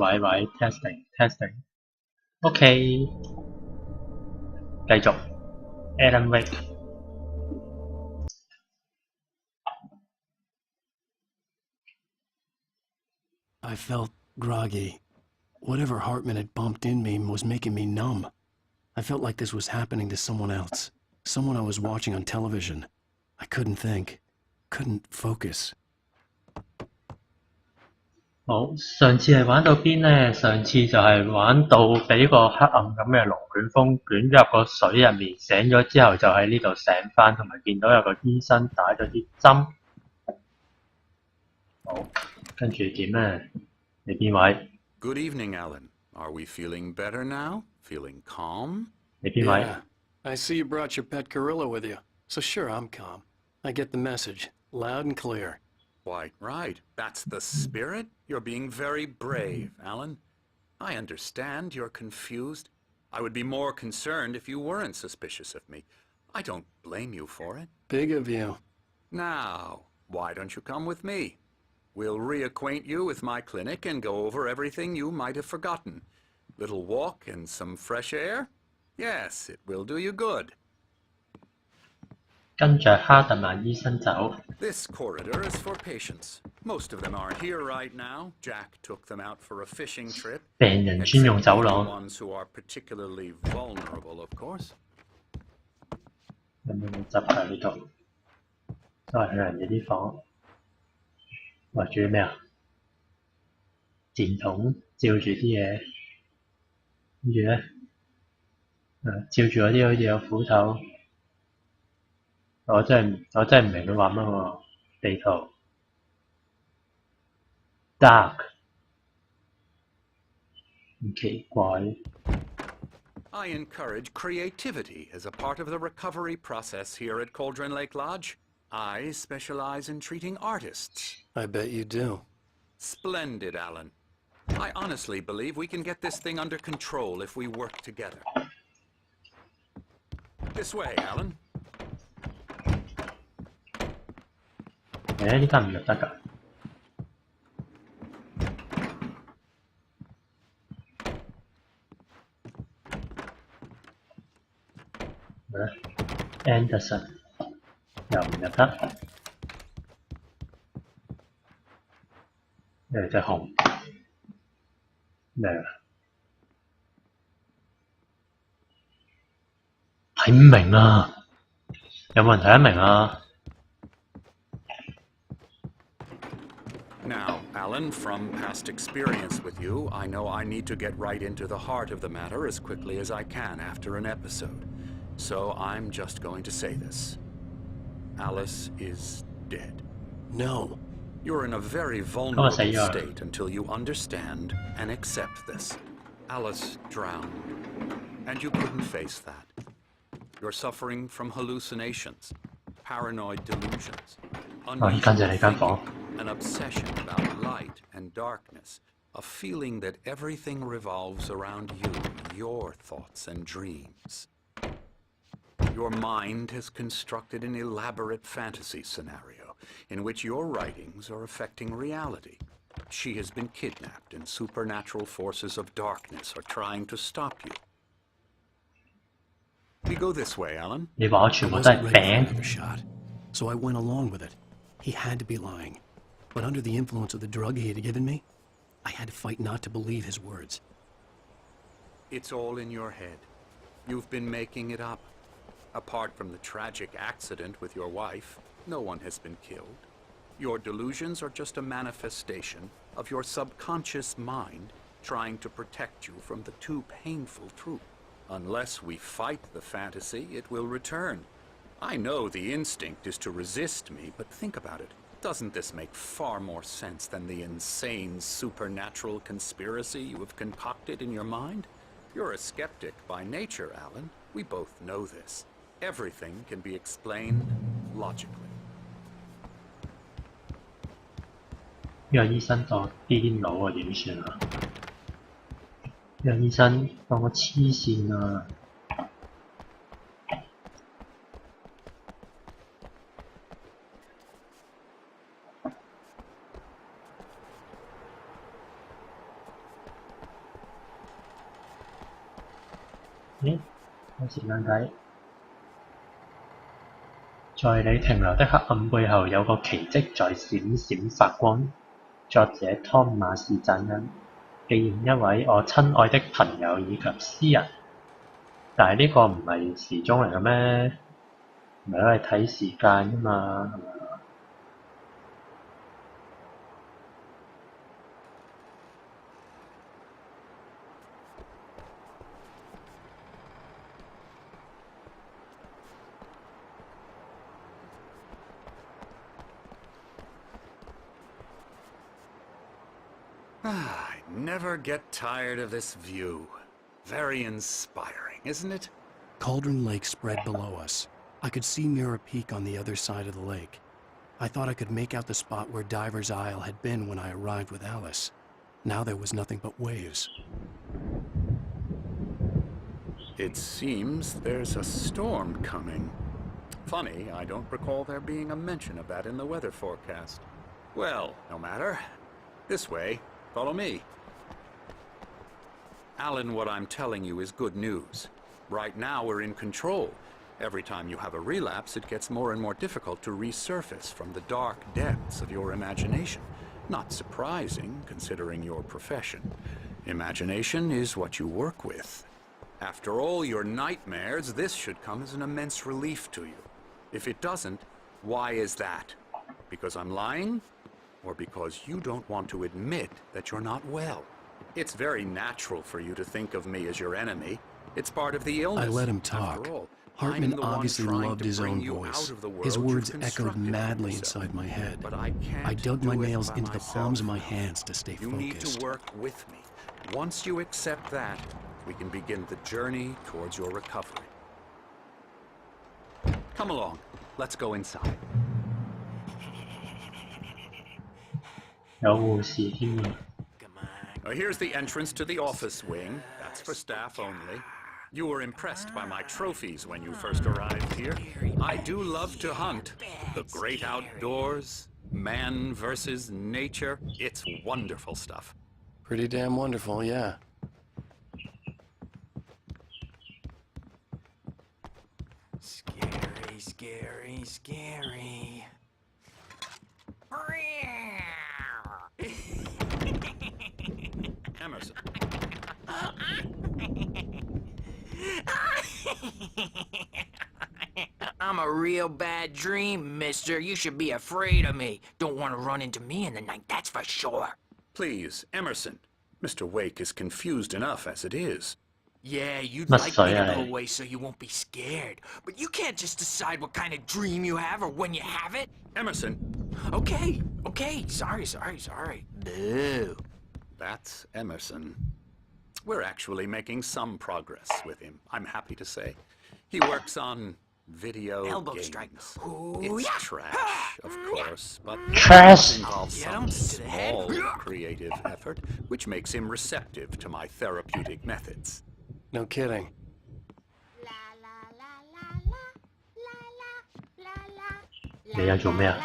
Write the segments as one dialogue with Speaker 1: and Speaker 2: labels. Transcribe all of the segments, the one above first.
Speaker 1: 喂 testing testing。OK， 繼續 Alan Wake。I
Speaker 2: felt groggy. Whatever Hartman had bumped in me was making me numb. I felt like this was happening to someone else. Someone I was watching on television. I couldn't think. Couldn't focus.
Speaker 1: 好，上次係玩到邊呢？上次就係玩到俾個黑暗咁嘅龍捲風捲咗入個水入面，醒咗之後就喺呢度醒返，同埋見到有個醫生打咗啲針。好，跟住點呢？你邊位？
Speaker 3: Good evening, Alan. Are we feeling better now? Feeling calm?
Speaker 1: 你邊位？
Speaker 2: Yeah, I see you brought your pet gorilla with you. So sure, I'm calm. I get the message, loud and clear.
Speaker 3: Quite right. That's the spirit. You're being very brave, Alan. I understand you're confused. I would be more concerned if you weren't suspicious of me. I don't blame you for it.
Speaker 2: Big of you.
Speaker 3: Now, why don't you come with me? We'll reacquaint you with my clinic and go over everything you might have forgotten. Little walk and some fresh air? Yes, it will do you good.
Speaker 1: 跟着哈特曼醫生走。
Speaker 3: This corridor is for patients. Most of them aren't here right now. Jack took them out for a fishing trip.
Speaker 1: 病人專用走
Speaker 3: The
Speaker 1: 廊。
Speaker 3: ones who are particularly vulnerable, of course.
Speaker 1: 有冇執喺呢度？都係去人哋啲房。或者咩啊？電筒照住啲嘢，跟住咧，照住嗰啲好似有斧頭。我真係唔明佢話乜喎？地圖 dark 咁奇怪。
Speaker 3: I encourage creativity as a part of the recovery process here at Cauldron Lake Lodge. I specialize in treating artists.
Speaker 2: I bet you do.
Speaker 3: Splendid, Alan. I honestly believe we can get this thing under control if we work together. This way, Alan.
Speaker 1: 呢間唔入得㗎。Anderson 又唔入得。呢隻紅咩啊？睇唔明啊！有冇人睇得明啊？
Speaker 3: Now, Alan, from past experience with you, I know I need to get right into the heart of the matter as quickly as I can after an episode. So I'm just going to say this. Alice is dead.
Speaker 2: No.
Speaker 3: You're in a very vulnerable state until you understand and accept this. Alice drowned, and you couldn't face that. You're suffering from hallucinations, paranoid delusions, unusual thinking, an obsession about light and darkness, a feeling that everything revolves around you, your thoughts and dreams. Your mind has constructed an elaborate fantasy scenario in which your writings are affecting reality. She has been kidnapped and supernatural forces of darkness are trying to stop you. We go this way, Alan.
Speaker 1: I wasn't ready for
Speaker 2: another shot, so I went along with it. He had to be lying. But under the influence of the drug he had given me, I had to fight not to believe his words.
Speaker 3: It's all in your head. You've been making it up. Apart from the tragic accident with your wife, no one has been killed. Your delusions are just a manifestation of your subconscious mind trying to protect you from the too painful truth. Unless we fight the fantasy, it will return. I know the instinct is to resist me, but think about it. Doesn't this make far more sense than the insane supernatural conspiracy you have concocted in your mind? You're a skeptic by nature, Alan. We both know this. Everything can be explained logically.
Speaker 1: 呢個醫生當癲佬啊，點算啊？呢個醫生當我黐線啊！咦？有時間睇，在你停留的黑暗背後有個奇蹟在閃閃發光。作者湯馬士讚恩，紀念一位我親愛的朋友以及詩人。但係呢個唔係時鐘嚟嘅咩？唔係攞嚟睇時間㗎嘛？係咪？I
Speaker 3: never get tired of this view. Very inspiring, isn't it?
Speaker 2: Cauldron Lake spread below us. I could see Mirror Peak on the other side of the lake. I thought I could make out the spot where Diver's Isle had been when I arrived with Alice. Now there was nothing but waves.
Speaker 3: It seems there's a storm coming. Funny, I don't recall there being a mention of that in the weather forecast. Well, no matter. This way. Follow me. Alan, what I'm telling you is good news. Right now we're in control. Every time you have a relapse, it gets more and more difficult to resurface from the dark depths of your imagination. Not surprising, considering your profession. Imagination is what you work with. After all your nightmares, this should come as an immense relief to you. If it doesn't, why is that? Because I'm lying? Or because you don't want to admit that you're not well? It's very natural for you to think of me as your enemy. It's part of the illness.
Speaker 2: I let him talk. Hartman obviously loved his own voice. His words echoed madly inside my head. I dug my nails into the palms of my hands to stay focused.
Speaker 3: You need to work with me. Once you accept that, we can begin the journey towards your recovery. Come along. Let's go inside.
Speaker 1: 有護士添啊！
Speaker 3: Here's the entrance to the office wing. That's for staff only. You were impressed by my trophies when you first arrived here. I do love to hunt. The great outdoors, man versus nature. It's wonderful stuff.
Speaker 2: Pretty damn wonderful, yeah.
Speaker 4: Scary, scary, scary.
Speaker 3: Emerson.
Speaker 4: I'm a real bad dream, mister. You should be afraid of me. Don't want to run into me in the night, that's for sure.
Speaker 3: Please, Emerson. Mr. Wake is confused enough as it is.
Speaker 4: Yeah, you'd
Speaker 1: Must
Speaker 4: like me
Speaker 1: say
Speaker 4: to go
Speaker 1: I-
Speaker 4: away so you won't be scared. But you can't just decide what kind of dream you have or when you have it.
Speaker 3: Emerson.
Speaker 4: Okay, sorry. Boo.
Speaker 3: That's Emerson. We're actually making some progress with him, I'm happy to say. He works on video
Speaker 4: Elbow
Speaker 3: games.
Speaker 4: strike.
Speaker 3: It's trash, of course, but
Speaker 1: Trash.
Speaker 3: it involves
Speaker 4: Get
Speaker 3: some
Speaker 4: him to the head.
Speaker 3: small creative effort, which makes him receptive to my therapeutic methods.
Speaker 2: No kidding.
Speaker 1: 你又做咩啊？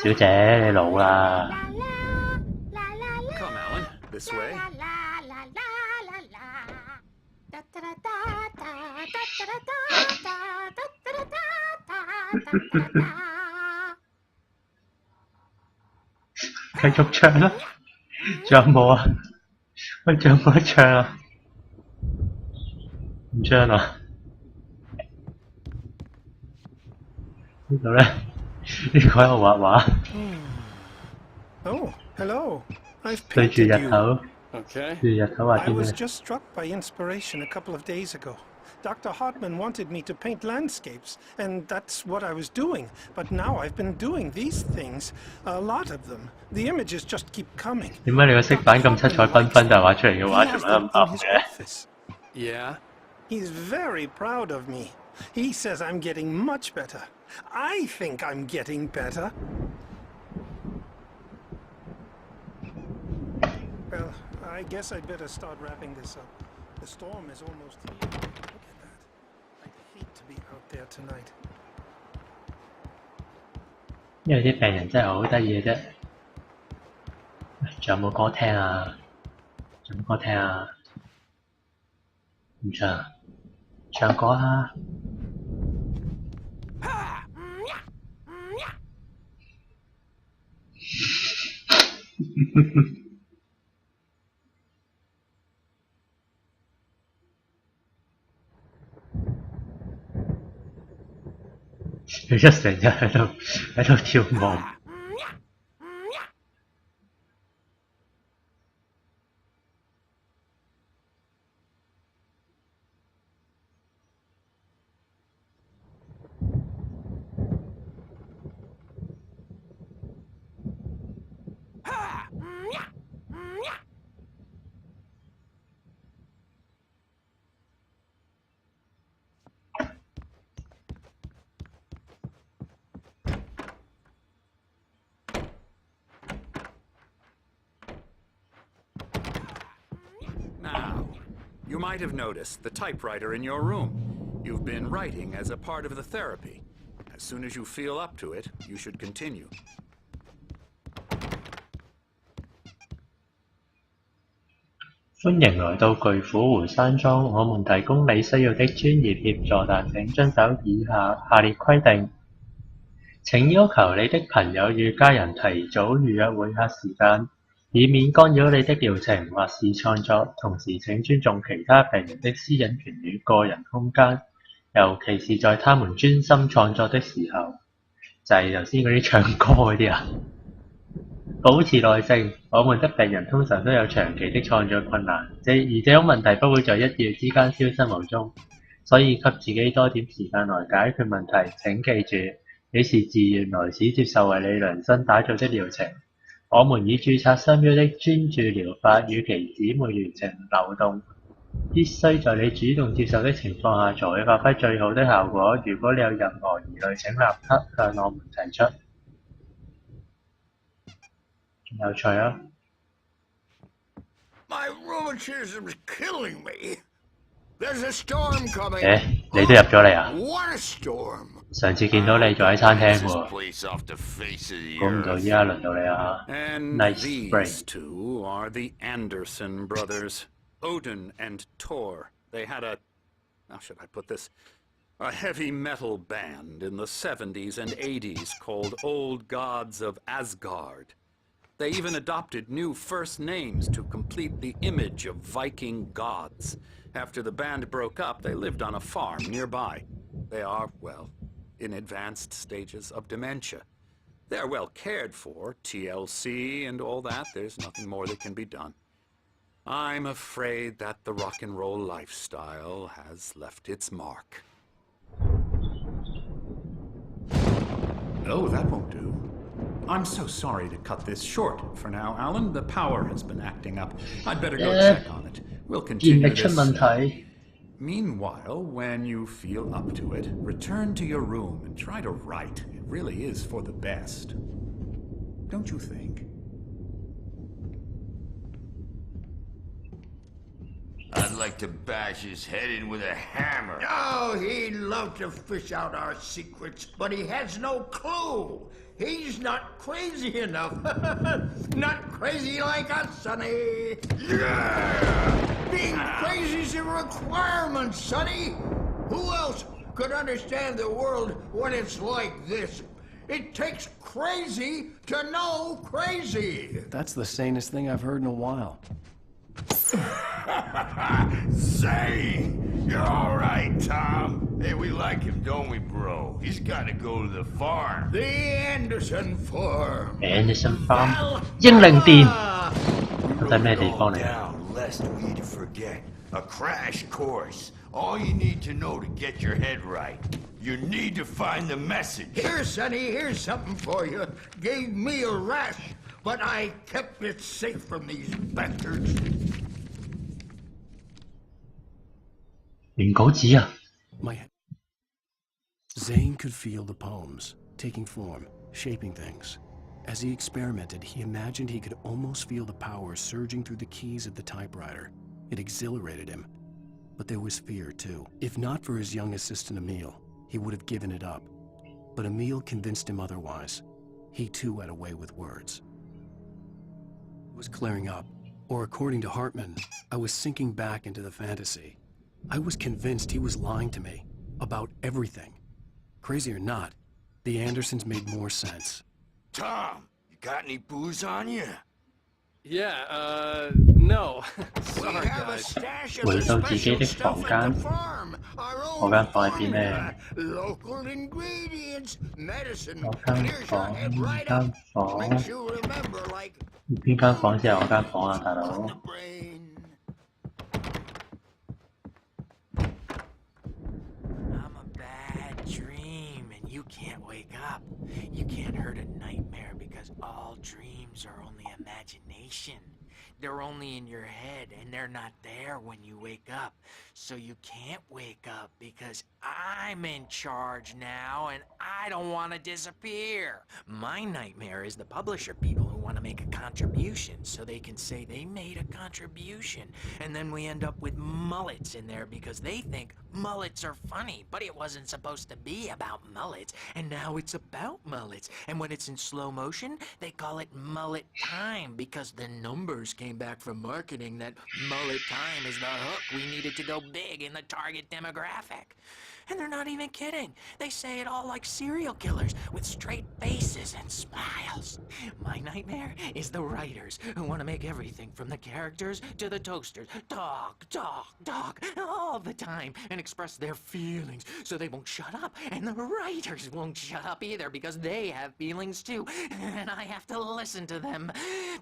Speaker 1: 小姐，你老啦！
Speaker 3: Come, Alan, this way.
Speaker 1: 繼續唱啦！仲有冇啊？喂，仲有冇得唱啊？唔唱啊？呢度咧，呢個喺度畫畫，
Speaker 5: Oh, hello. I've
Speaker 1: 對住
Speaker 5: painted
Speaker 1: 日
Speaker 5: you.
Speaker 1: 頭，
Speaker 2: Okay.
Speaker 1: 對住日頭畫
Speaker 5: I
Speaker 1: 啲
Speaker 5: was
Speaker 1: 咩？
Speaker 5: just struck by inspiration a couple of days ago. Dr. Hartman wanted me to paint landscapes, and that's what I was doing. But now I've been doing these things, a lot of them. The images just keep coming.
Speaker 1: 點解你個色板咁七彩繽紛，但係畫出嚟嘅
Speaker 5: He
Speaker 1: 畫
Speaker 5: has
Speaker 1: 全部都
Speaker 5: them
Speaker 1: 咁
Speaker 5: in
Speaker 1: 暗
Speaker 5: his
Speaker 1: 嘅？
Speaker 5: office.
Speaker 2: Yeah?
Speaker 5: He's very proud of me. He says I'm getting much better. I think I'm getting better. Well, I guess I'd better start wrapping this up. The storm is almost here. Look at that. I'd hate to be out there tonight.
Speaker 1: 因為啲病人真係好得意嘅啫。仲有冇歌聽啊？仲有冇歌聽啊？唔唱，唱歌啊！佢一成日喺度跳舞。
Speaker 3: Now, you might have noticed the typewriter in your room. You've been writing as a part of the therapy. As soon as you feel up to it, you should continue.
Speaker 1: 歡迎來到巨虎湖山莊，我們提供你需要的專業協助，但請遵守以下列規定。請要求你的朋友與家人提早預約會客時間，以免干擾你的療程或是創作。同時請尊重其他病人的私隱權與個人空間，尤其是在他們專心創作的時候。就係頭先嗰啲唱歌嗰啲啊！保持耐性，我們的病人通常都有長期的創作困難，而這種問題不會在一夜之間消失無蹤，所以給自己多點時間來解決問題。請記住，你是自願來此接受為你量身打造的療程。我們已註冊商標的專注療法與其姊妹療程流動，必須在你主動接受的情況下才會發揮最好的效果。如果你有任何疑慮，請立刻向我們提出。有趣啊！
Speaker 6: My rheumatism's killing me. There's a storm coming.
Speaker 1: 你都入咗嚟啊？
Speaker 6: What a storm!
Speaker 1: 上次見到你仲喺餐廳
Speaker 6: This
Speaker 1: 喎，
Speaker 6: place off the face of the
Speaker 1: 估唔到
Speaker 6: earth.
Speaker 1: 依家輪到你啊
Speaker 3: And
Speaker 1: Nice
Speaker 3: these
Speaker 1: brain.
Speaker 3: two are the Anderson brothers, Odin and Tor. They had how should I put this? A heavy metal band in the 70s and 80s called Old Gods of Asgard. They even adopted new first names to complete the image of Viking gods. After the band broke up, they lived on a farm nearby. They are, well, in advanced stages of dementia. They're well cared for, TLC and all that. There's nothing more that can be done. I'm afraid that the rock and roll lifestyle has left its mark. Oh, that won't do. I'm so sorry to cut this short for now, Alan. The power has been acting up. I'd better go check on it. We'll
Speaker 1: 電
Speaker 3: continue
Speaker 1: 力出
Speaker 3: this.
Speaker 1: 問題。
Speaker 3: Meanwhile, when you feel up to it, return to your room and try to write. It really is for the best. Don't you think?
Speaker 6: I'd like to bash his head in with a hammer. Oh, he'd love to fish out our secrets, but he has no clue. He's not crazy enough. Not crazy like us, Sonny. Yeah! Being crazy's a requirement, Sonny. Who else could understand the world when it's like this? It takes crazy to know crazy.
Speaker 2: That's the sanest thing I've heard in a while.
Speaker 6: Zane! You're all right, Tom. Hey, we like him, don't we, bro? He's got to go to the farm. The Anderson farm.
Speaker 1: Anderson farm 英靈殿，
Speaker 6: We
Speaker 1: 到底
Speaker 6: wrote
Speaker 1: 咩
Speaker 6: it
Speaker 1: 地
Speaker 6: all
Speaker 1: 方嚟啊？
Speaker 6: down, lest we'd forget. A crash course. All you need to know to get your head right. You need to find the message. Here, Sonny, here's something for you. Gave me a rash, but I kept it safe from these bastards.
Speaker 1: 原稿紙啊！
Speaker 2: Zane could feel the poems, taking form, shaping things. As he experimented, he imagined he could almost feel the power surging through the keys of the typewriter. It exhilarated him. But there was fear, too. If not for his young assistant Emil, he would have given it up. But Emil convinced him otherwise. He too had a way with words. It was clearing up, or according to Hartman, I was sinking back into the fantasy. I was convinced he was lying to me about everything. Crazy or not, the Andersons made more sense.
Speaker 6: Tom, you got any booze on you?
Speaker 2: Yeah, no. Sorry,
Speaker 6: We have a
Speaker 2: guys.
Speaker 6: stash
Speaker 1: 回
Speaker 6: of
Speaker 1: 到自己
Speaker 6: special
Speaker 1: 的
Speaker 6: stuff
Speaker 1: 房
Speaker 6: at
Speaker 1: 間，
Speaker 6: the farm. Our
Speaker 1: 我
Speaker 6: own
Speaker 1: 間房喺邊
Speaker 6: formula,
Speaker 1: 呢？
Speaker 6: local ingredients, medicine,
Speaker 1: 我間
Speaker 6: clears your
Speaker 1: 房，
Speaker 6: head
Speaker 1: 間
Speaker 6: right up.
Speaker 1: 房，
Speaker 6: Makes you remember like
Speaker 1: 邊間房先係我間房啊，大佬？
Speaker 6: the brain.
Speaker 4: I'm a bad dream, and you can't wake up. You can't hurt a nightmare because all dreams are only imagination. They're only in your head, and they're not there when you wake up. So you can't wake up because I'm in charge now, and I don't want to disappear. My nightmare is the publisher people who want to make a contribution so they can say they made a contribution. And then we end up with mullets in there because they think mullets are funny, but it wasn't supposed to be about mullets, and now it's about mullets. And when it's in slow motion, they call it mullet time because the numbers came back from marketing that mullet time is the hook we needed to go big in the target demographic. And they're not even kidding. They say it all like serial killers with straight faces and smiles. My nightmare is the writers who want to make everything from the characters to the toasters talk all the time and express their feelings so they won't shut up. And the writers won't shut up either because they have feelings too. And I have to listen to them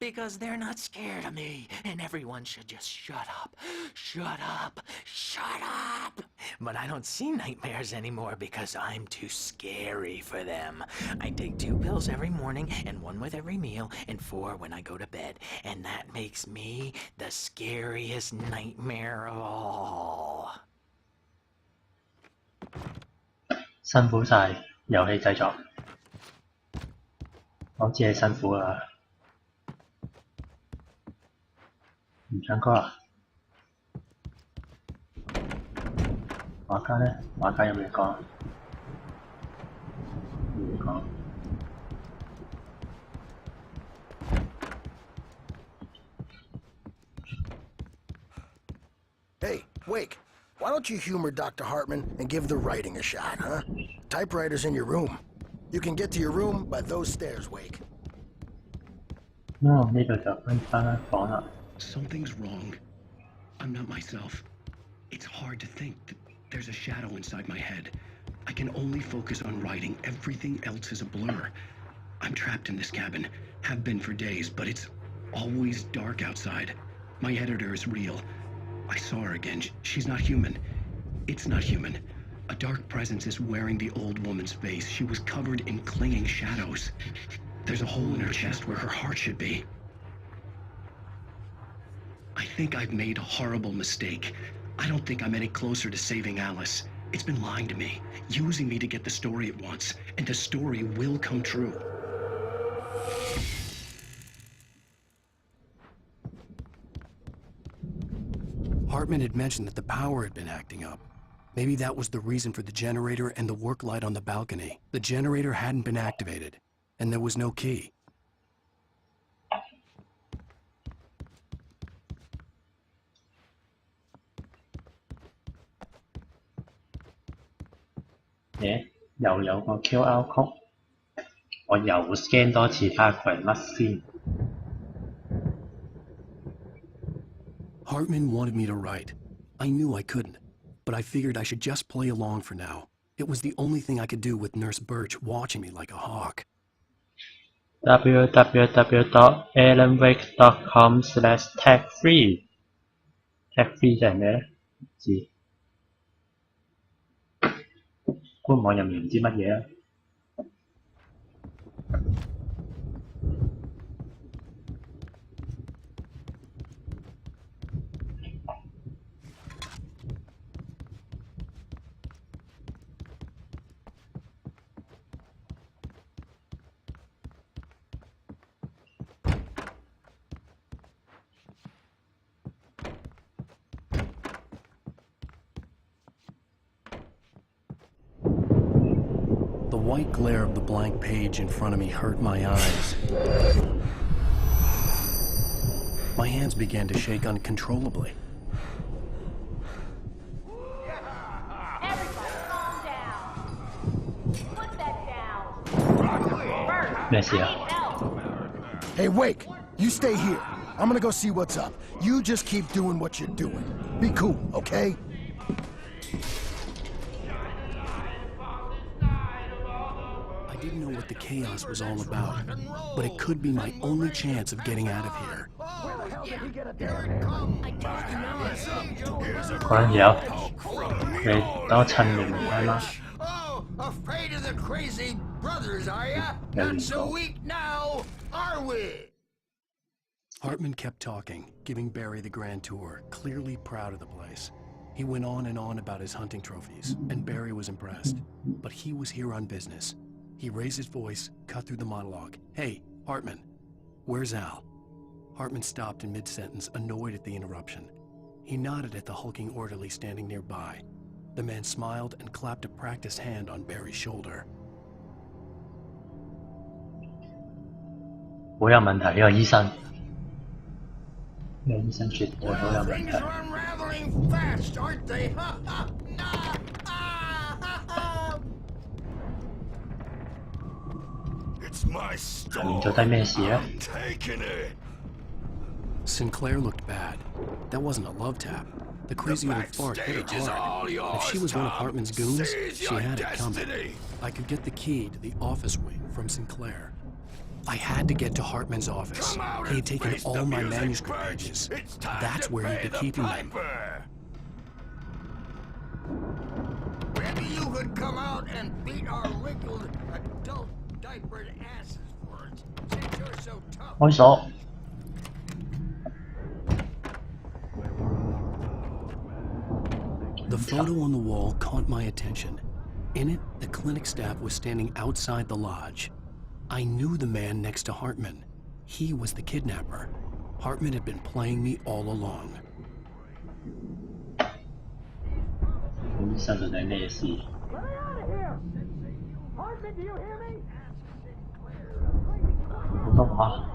Speaker 4: because they're not scared of me. And everyone should just shut up. Shut up. Shut up. But I don't see nightmares anymore because I'm too scary for them. I take 2 pills every morning and 1 with every meal and 4 when I go to bed. And that makes me the scariest nightmare of all.
Speaker 1: 辛苦晒，遊戲製作，我知你辛苦啊，唔唱歌啊？畫家呢？畫家有咩講？冇嘢講。
Speaker 7: Hey, Wake, why don't you humor Dr. Hartman and give the writing a shot, huh? Typewriter's in your room. You can get to your room by those stairs, Wake.
Speaker 1: 呢度就翻間房啦。
Speaker 2: Something's wrong. I'm not myself. It's hard to think that there's a shadow inside my head. I can only focus on writing. Everything else is a blur. I'm trapped in this cabin. Have been for days, but it's always dark outside. My editor is real. I saw her again. She's not human. It's not human. A dark presence is wearing the old woman's face. She was covered in clinging shadows. There's a hole in her chest where her heart should be. I think I've made a horrible mistake. I don't think I'm any closer to saving Alice. It's been lying to me, using me to get the story it wants, and the story will come true. Hartman had mentioned that the power had been acting up. Maybe that was the reason for the generator and the work light on the balcony. The generator hadn't been activated, and there was no key.
Speaker 1: Yeah, 又有個 QR code，我又 scan 多次睇下佢係乜先。
Speaker 2: Hartman wanted me to write. I knew I couldn't, but I figured I should just play along for now. It was the only thing I could do with Nurse Birch watching me like a hawk.
Speaker 1: www.alanwake.com/tagfree tagfree 即係咩咧？唔知。官網入面唔知乜嘢啊。
Speaker 2: The white glare of the blank page in front of me hurt my eyes. My hands began to shake uncontrollably.
Speaker 1: 咩事啊？
Speaker 7: Hey, Wake, you stay here. I'm gonna go see what's up. You just keep doing what you're doing. Be cool, okay?
Speaker 2: I didn't know what the chaos was all about, but it could be my only chance of getting out of here.
Speaker 1: 關有，你等我趁完睇啦。
Speaker 6: Oh, afraid of the crazy brothers, are ya?
Speaker 1: There
Speaker 6: Not
Speaker 1: you
Speaker 6: so
Speaker 1: go.
Speaker 6: weak now, are we?
Speaker 2: Hartman kept talking, giving Barry the grand tour, clearly proud of the place. He went on and on about his hunting trophies, and Barry was impressed. But he was here on business. He raised his voice, cut through the monologue. Hey, Hartman, where's Al? Hartman stopped in mid-sentence, annoyed at the interruption. He nodded at the hulking orderly standing nearby. The man smiled and clapped a practiced hand on Barry's shoulder.
Speaker 1: 好有問題呢個醫生，呢個醫生絕對好有問
Speaker 6: Things
Speaker 1: 題。
Speaker 6: are unraveling fast, aren't they? It's my
Speaker 1: 下面做低咩事咧？
Speaker 6: taking it.
Speaker 2: Sinclair looked bad. That wasn't a love tap. The crazy old fart hit her hard. If she was one of Hartman's goons, she had it coming. I could get the key to the office wing from Sinclair. I had to get to Hartman's office. He had taken all my manuscript pages. That's where he'd be keeping them.
Speaker 6: Maybe you could come out and beat our wrinkled adult diapered asses for us, since you're so tough.
Speaker 1: 開鎖。
Speaker 2: The photo on the wall caught my attention. In it, the clinic staff was standing outside the lodge. I knew the man next to Hartman. He was the kidnapper. Hartman had been playing me all along.
Speaker 1: 醫生到底咩事？ 普通話。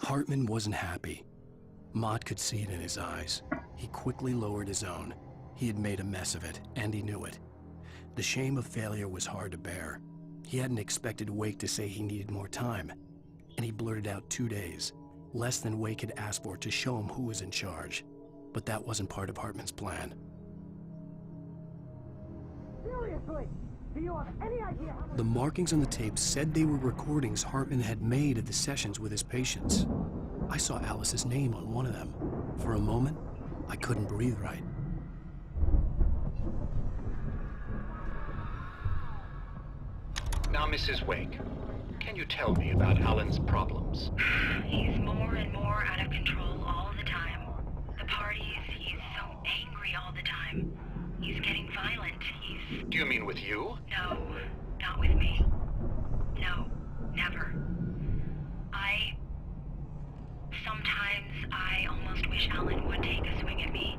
Speaker 2: Hartman wasn't happy. Mott could see it in his eyes. He quickly lowered his own. He had made a mess of it, and he knew it. The shame of failure was hard to bear. He hadn't expected Wake to say he needed more time, and he blurted out 2 days, less than Wake had asked for to show him who was in charge. But that wasn't part of Hartman's plan.
Speaker 8: Seriously, do you have any idea how
Speaker 2: The markings on the tape said they were recordings Hartman had made of the sessions with his patients. I saw Alice's name on one of them. For a moment, I couldn't breathe right.
Speaker 3: Now, Mrs. Wake, can you tell me about Alan's problems?
Speaker 9: He's more and more out of control all the time. The parties, he's so angry all the time. He's getting violent.
Speaker 3: Do you mean with you?
Speaker 9: No, not with me. No, never. Sometimes I almost wish Alan would take a swing at me,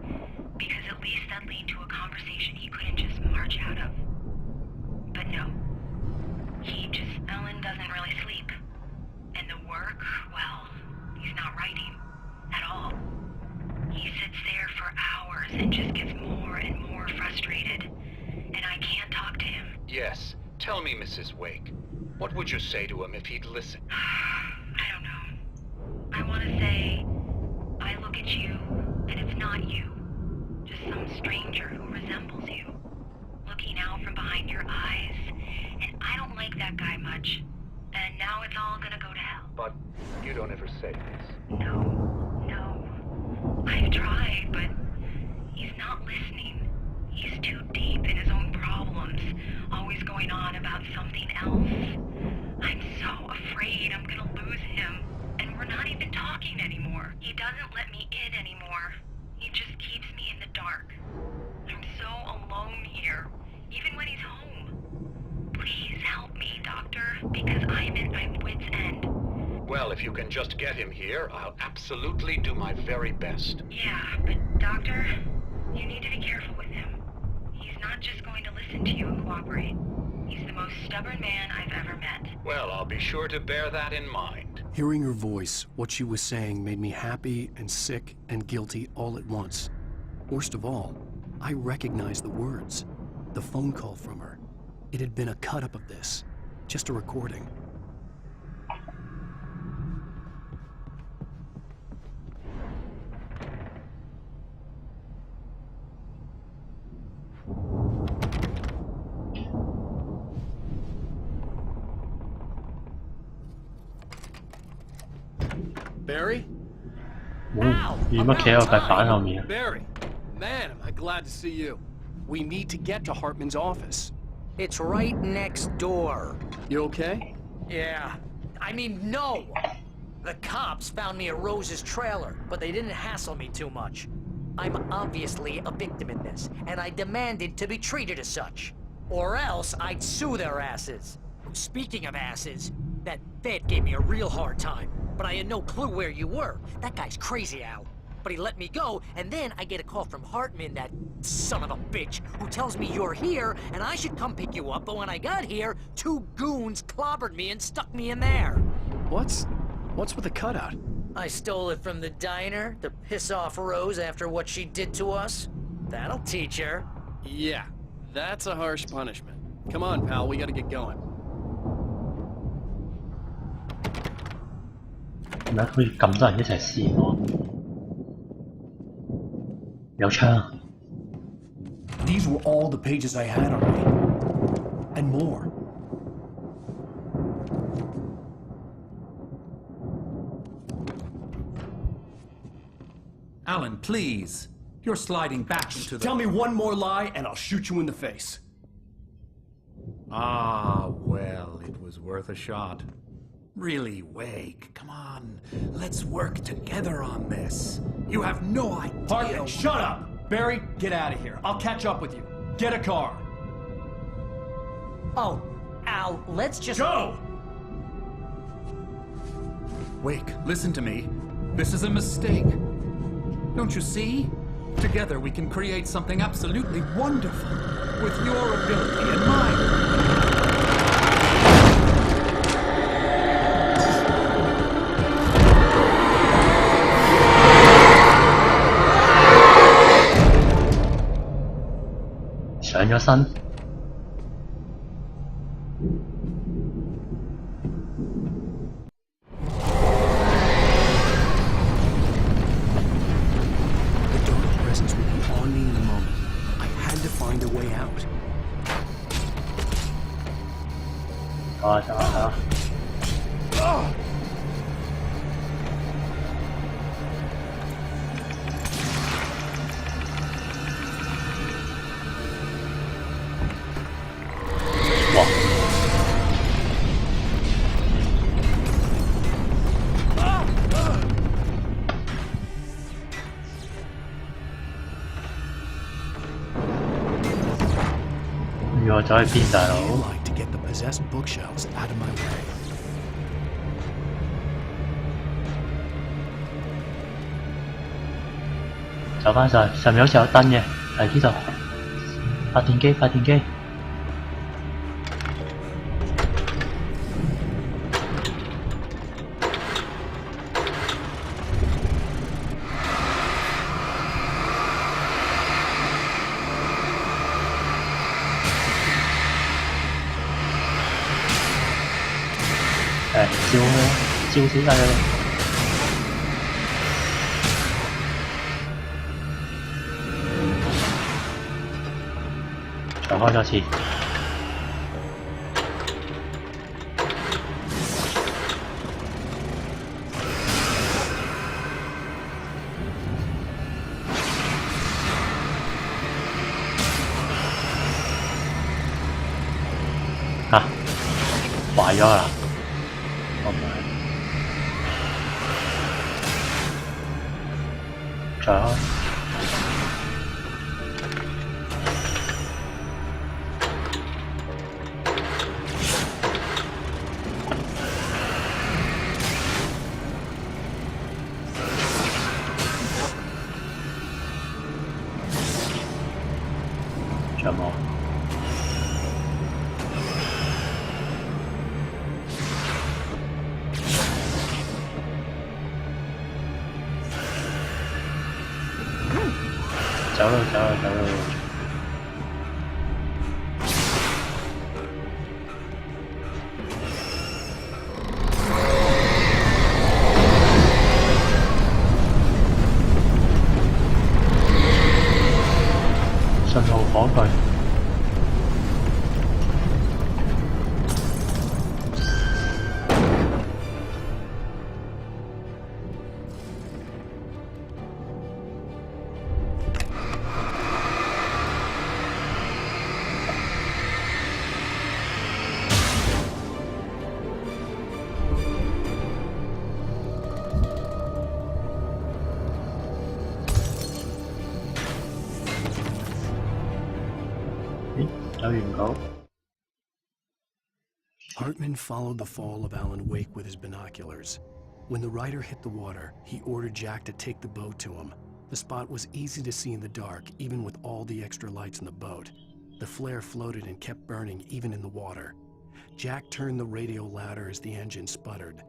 Speaker 9: because at least that'd lead to a conversation he couldn't just march out of. But no. Alan doesn't really sleep. And the work, well, he's not writing at all. He sits there for hours and just gets more and more frustrated. And I can't talk to him.
Speaker 3: Yes. Tell me, Mrs. Wake. What would you say to him if he'd listen?
Speaker 9: I don't know. I want to say, I look at you, and it's not you. Just some stranger who resembles you. Looking out from behind your eyes. And I don't like that guy much. And now it's all gonna go to hell.
Speaker 3: But you don't ever say this.
Speaker 9: No. I've tried, but he's not listening. He's too deep in his own problems, always going on about something else. I'm so afraid I'm gonna lose him, and we're not even talking anymore. He doesn't let me in anymore. He just keeps me in the dark. I'm so alone here, even when he's home. Please help me, Doctor, because I'm at my wit's end.
Speaker 3: Well, if you can just get him here, I'll absolutely do my very best.
Speaker 9: Yeah, but Doctor, you need to be careful with him. He's not just going to listen to you and cooperate. He's the most stubborn man I've ever met.
Speaker 3: Well, I'll be sure to bear that in mind.
Speaker 2: Hearing her voice, what she was saying made me happy and sick and guilty all at once. Worst of all, I recognized the words. The phone call from her. It had been a cut-up of this. Just a recording.
Speaker 10: Barry?
Speaker 1: 點解企喺個塊板後面啊？
Speaker 10: Barry! Man, am I glad to see you.
Speaker 2: We need to get to Hartman's office.
Speaker 4: It's right next door.
Speaker 10: You okay?
Speaker 4: Yeah. I mean, no! The cops found me at Rose's trailer, but they didn't hassle me too much. I'm obviously a victim in this, and I demanded to be treated as such. Or else I'd sue their asses. Speaking of asses, that Fed gave me a real hard time, but I had no clue where you were. That guy's crazy, Al. But he let me go, and then I get a call from Hartman, that son of a bitch, who tells me you're here, and I should come pick you up, but when I got here, 2 goons clobbered me and stuck me in there.
Speaker 2: What's with the cutout?
Speaker 4: I stole it from the diner to piss off Rose after what she did to us. That'll teach her.
Speaker 10: Yeah, that's a harsh punishment. Come on, pal, we gotta get going.
Speaker 1: 點解可以咁多人一齊試我？有槍。
Speaker 2: These were all the pages I had on me. And more.
Speaker 3: Alan, please. You're sliding back into the...
Speaker 2: Tell me one more lie and I'll shoot you in the face.
Speaker 3: Ah, well, it was worth a shot. Really, Wake, come on. Let's work together on this. You have no idea...
Speaker 2: Hartman, shut up! Barry, get out of here. I'll catch up with you. Get a car.
Speaker 4: Oh, Al, let's just...
Speaker 2: Go!
Speaker 3: Wake, listen to me. This is a mistake. Don't you see? Together we can create something absolutely wonderful. With your ability and mine.
Speaker 1: Sẵn咗身。
Speaker 2: Presence would be on me in a moment. I had to find a way out.
Speaker 1: 走下走下走下。哇！要我走去邊，大佬？
Speaker 2: Like to get the possessed bookshelves out of my way.
Speaker 1: 走翻上，上面好似有燈嘅，喺呢度。發電機，發電機。照佢啦，照死晒佢啦！再開多次。嚇！壞咗啦！ 再開。仲有冇？走啦走啦走啦！原稿。
Speaker 2: Hartman followed the fall of Alan Wake with his binoculars. When the rider hit the water, he ordered Jack to take the boat to him. The spot was easy to see in the dark, even with all the extra lights in the boat. The flare floated and kept burning even in the water. Jack turned the radio louder as the engine sputtered.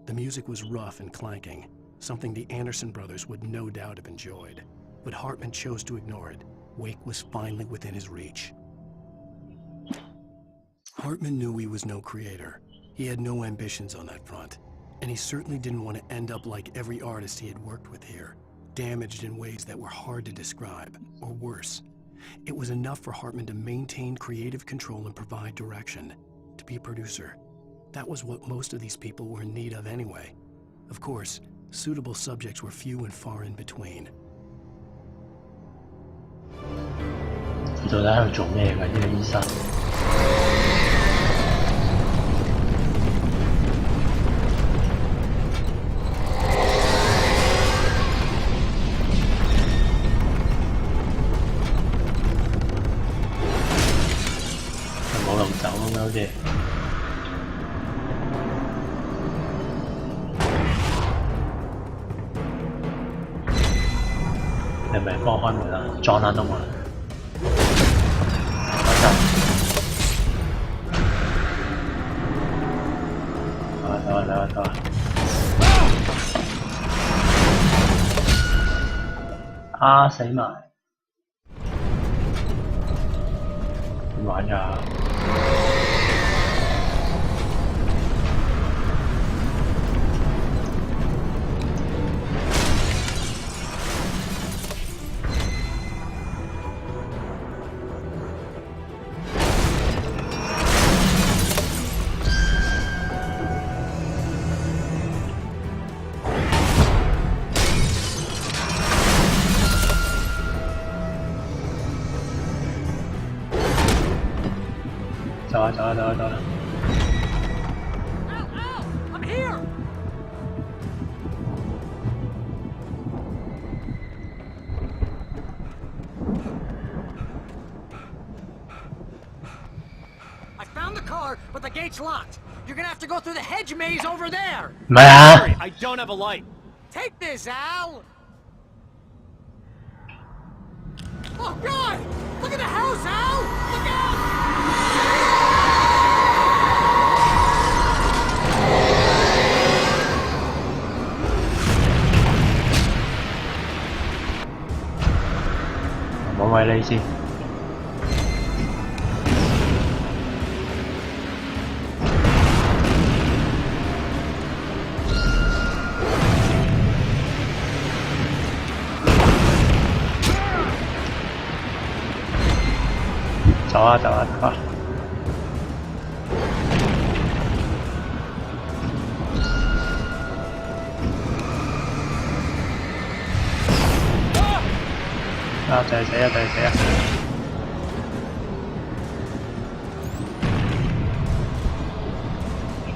Speaker 2: The music was rough and clanking, something the Anderson brothers would no doubt have enjoyed. But Hartman chose to ignore it. Wake was finally within his reach. Hartman knew he was no creator. He had no ambitions on that front. And he certainly didn't want to end up like every artist he had worked with here, damaged in ways that were hard to describe, or worse. It was enough for Hartman to maintain creative control and provide direction, to be a producer. That was what most of these people were in need of anyway. Of course, suitable subjects were few and far in between.
Speaker 1: 佢到底喺度做咩㗎？呢個醫生？ 冇路走咁樣好似。你係咪幫我開門啊？撞爛到門。走啊！啊死埋！點玩㗎？ 走啊！
Speaker 8: I'm here! I found the car, but the gate's locked. You're gonna have to go through the hedge maze over there.
Speaker 1: 唔係啊！
Speaker 10: Sorry, I don't have a light.
Speaker 8: Take this, Al! Oh, God! Look at the house, Al! Look out!
Speaker 1: 冇位你先。走啊！啊！就係死啊！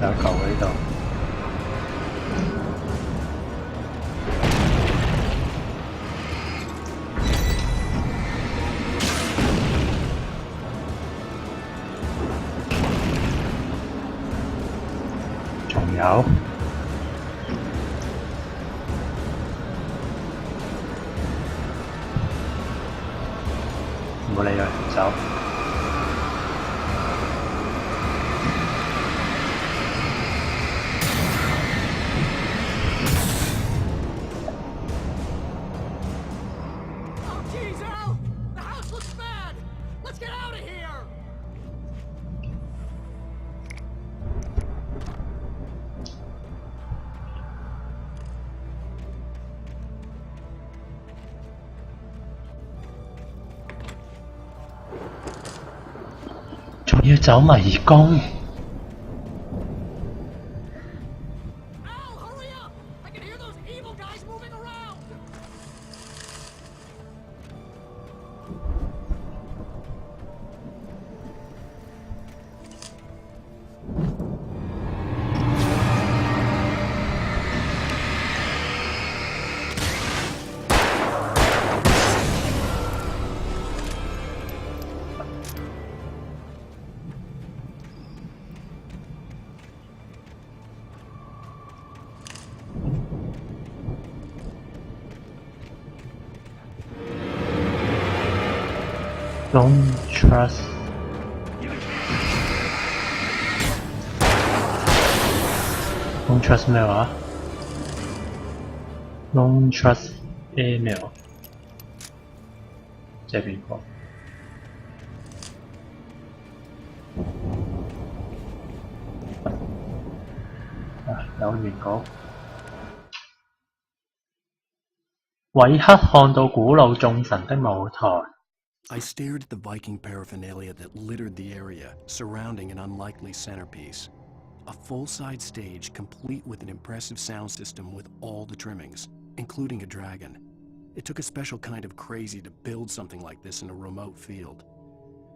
Speaker 1: 仲有球喺度。仲有。 唔好理佢，走。
Speaker 8: Oh, geez, Al! The house looks bad! Let's get out of here!
Speaker 1: "仲要走迷宮？
Speaker 8: Al, hurry up! I can hear those evil guys moving around!
Speaker 1: Don't trust. Don't trust 咩話 ？Don't trust email 即係邊個？有原稿。韋克看到古老眾神的舞台。
Speaker 2: I stared at the Viking paraphernalia that littered the area, surrounding an unlikely centerpiece. A full-size stage complete with an impressive sound system with all the trimmings, including a dragon. It took a special kind of crazy to build something like this in a remote field.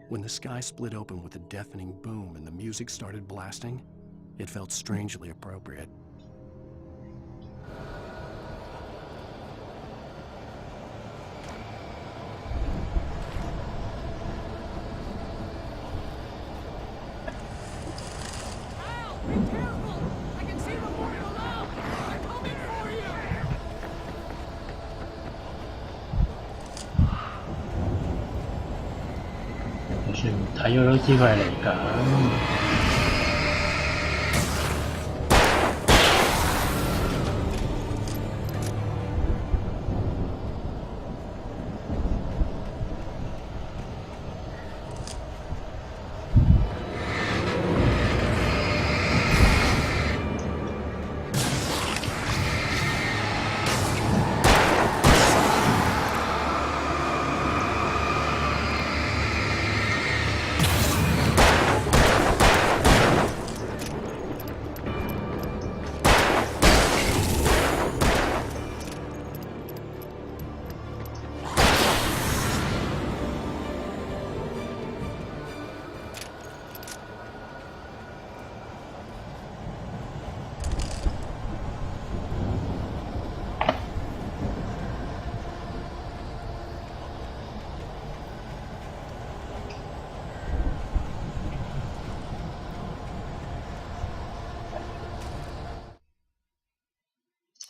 Speaker 2: When the sky split open with a deafening boom and the music started blasting, it felt strangely appropriate.
Speaker 8: Be careful! I can see the boy below! They're coming for you!
Speaker 1: 就算唔睇我都知佢係嚟緊。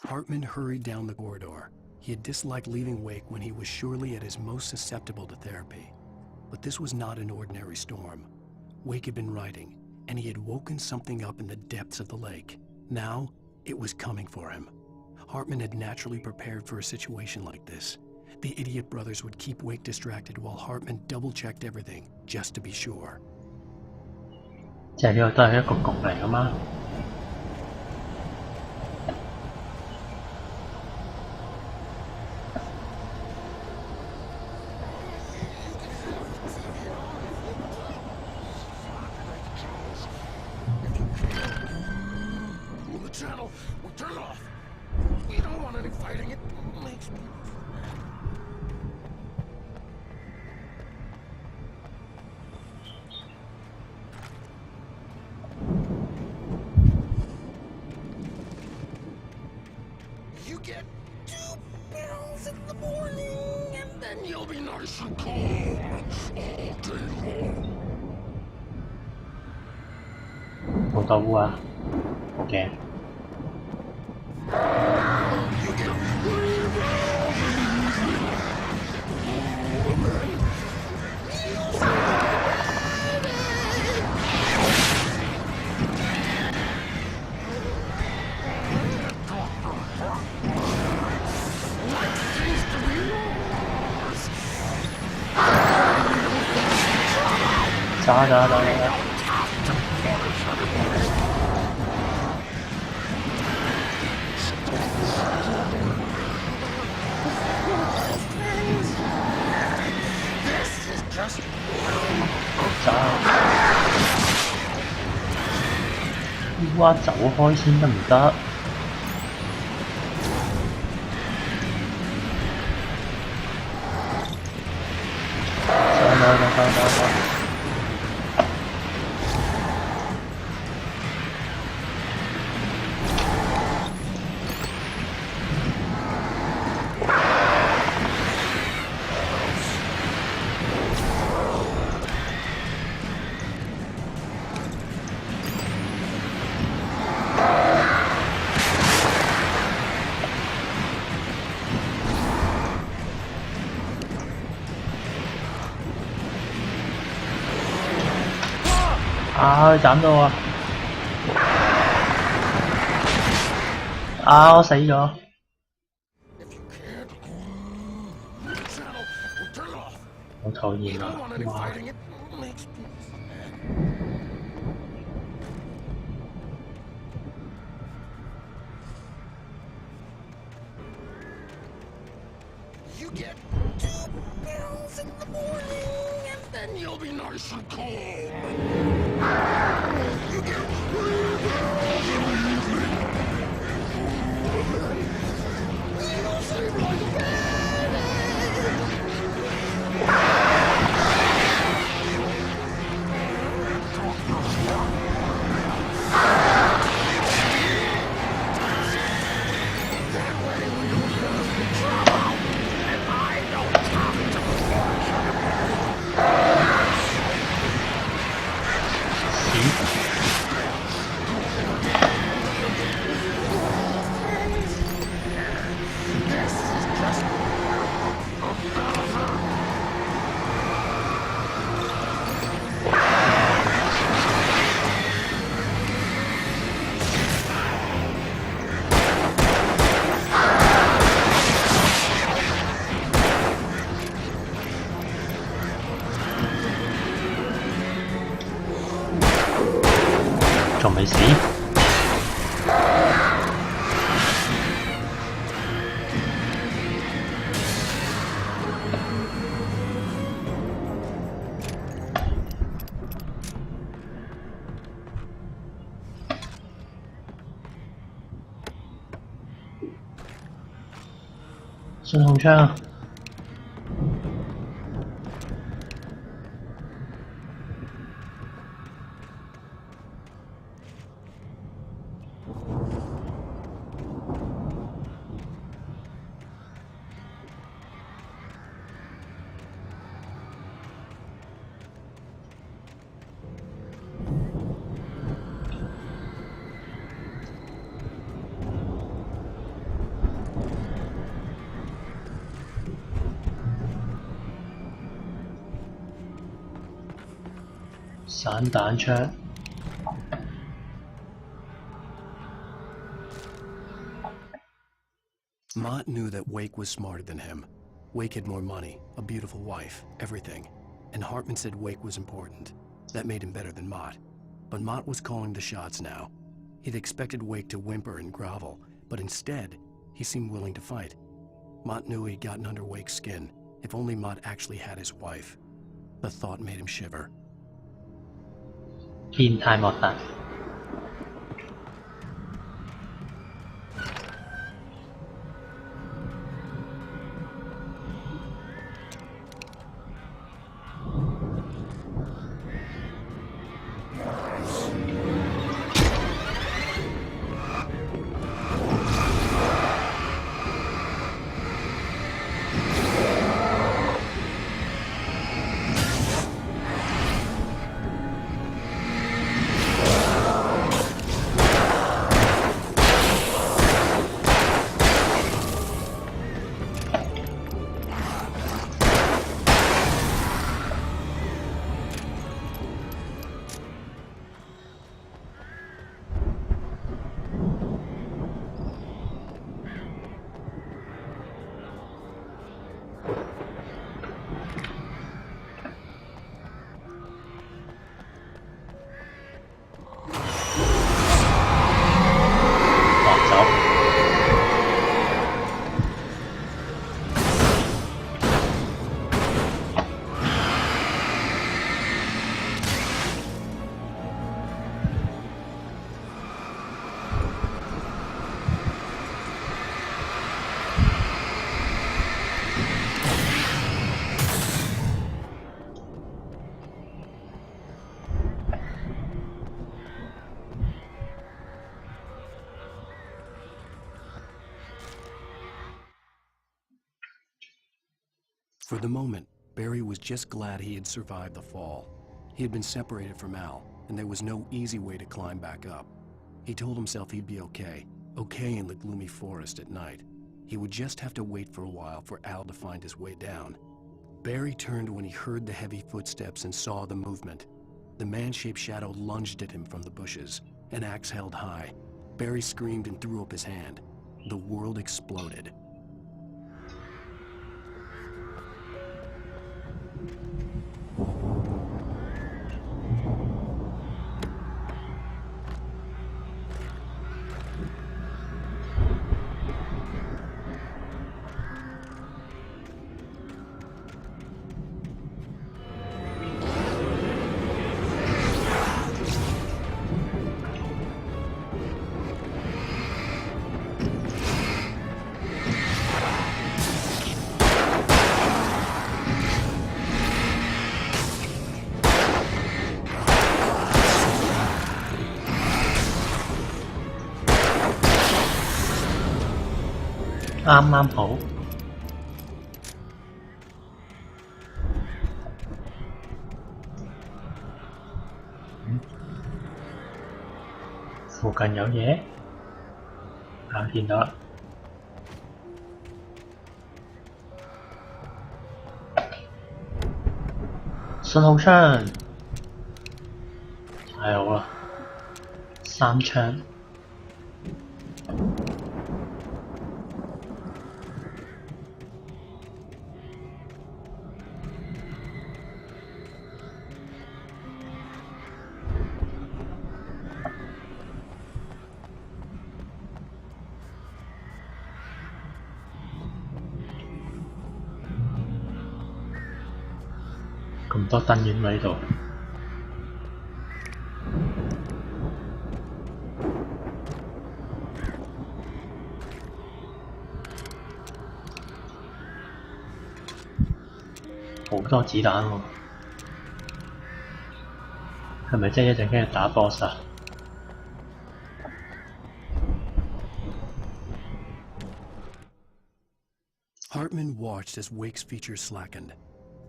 Speaker 2: Hartman hurried down the corridor. He had disliked leaving Wake when he was surely at his most susceptible to therapy. But this was not an ordinary storm. Wake had been writing, and he had woken something up in the depths of the lake. Now, it was coming for him. Hartman had naturally prepared for a situation like this. The idiot brothers would keep Wake distracted while Hartman double-checked everything, just to be sure.
Speaker 1: 即係呢個都係一個局嚟㗎嘛。
Speaker 7: Channel, we turn it off. We don't want any fighting. It makes me. You get 2 pills in the morning, and then you'll be nice and calm all day long.
Speaker 1: 冇到烏啊！好驚。打！哇！走開先得唔得？走！佢斬到我！啊！我死咗！好討厭啊！哇！You
Speaker 7: get 2 pills in the morning, and then you'll be nice and calm. You get 3 pills in the evening. You'll sleep like a baby.
Speaker 1: 仲未死？信號槍。散彈槍。
Speaker 2: Mott knew that Wake was smarter than him. Wake had more money, a beautiful wife, everything. And Hartman said Wake was important. That made him better than Mott. But Mott was calling the shots now. He'd expected Wake to whimper and grovel, but instead, he seemed willing to fight. Mott knew he'd gotten under Wake's skin. If only Mott actually had his wife. The thought made him shiver.
Speaker 1: 變態莫特。
Speaker 2: For the moment, Barry was just glad he had survived the fall. He had been separated from Al, and there was no easy way to climb back up. He told himself he'd be okay in the gloomy forest at night. He would just have to wait for a while for Al to find his way down. Barry turned when he heard the heavy footsteps and saw the movement. The man-shaped shadow lunged at him from the bushes, an axe held high. Barry screamed and threw up his hand. The world exploded.
Speaker 1: 啱啱好。附近有嘢，見到啦。信號槍，太好啦！3槍。咁多燈影喺度，好多子彈喎，係咪真係一陣間要打 boss 啊？
Speaker 2: Hartman watched as Wake's features slackened.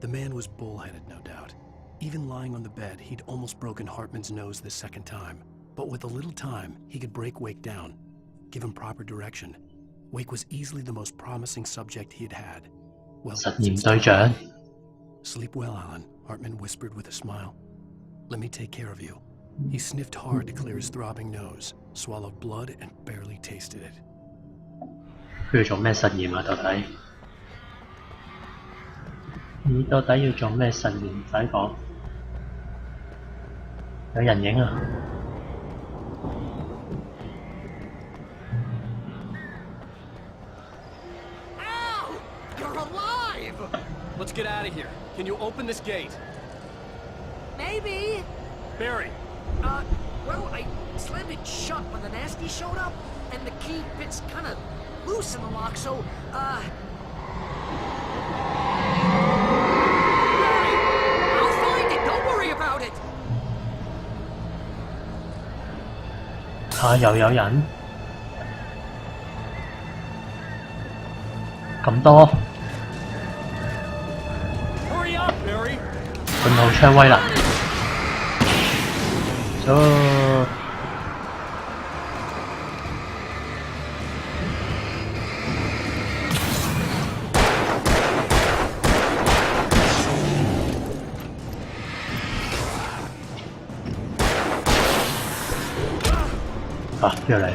Speaker 2: The man was bullheaded, no doubt. Even lying on the bed, he'd almost broken Hartman's nose the second time. But with a little time, he could break Wake down, give him proper direction. Wake was easily the most promising subject he had had. Well, sleep well, Alan, Hartman whispered with a smile. Let me take care of you. He sniffed hard to clear his throbbing nose, swallowed blood, and barely tasted it.
Speaker 1: 佢要做咩實驗啊？到底？ 你到底要做咩實驗？唔使講，有人影啊！
Speaker 8: Al! You're alive!
Speaker 10: Let's get out of here. Can you open this gate?
Speaker 8: Maybe.
Speaker 10: Barry!
Speaker 8: Well, I slammed it shut when the nasty showed up, and the key fits kind of loose in the lock, so,
Speaker 1: 又有人咁多，信號槍威啦！邊度嚟？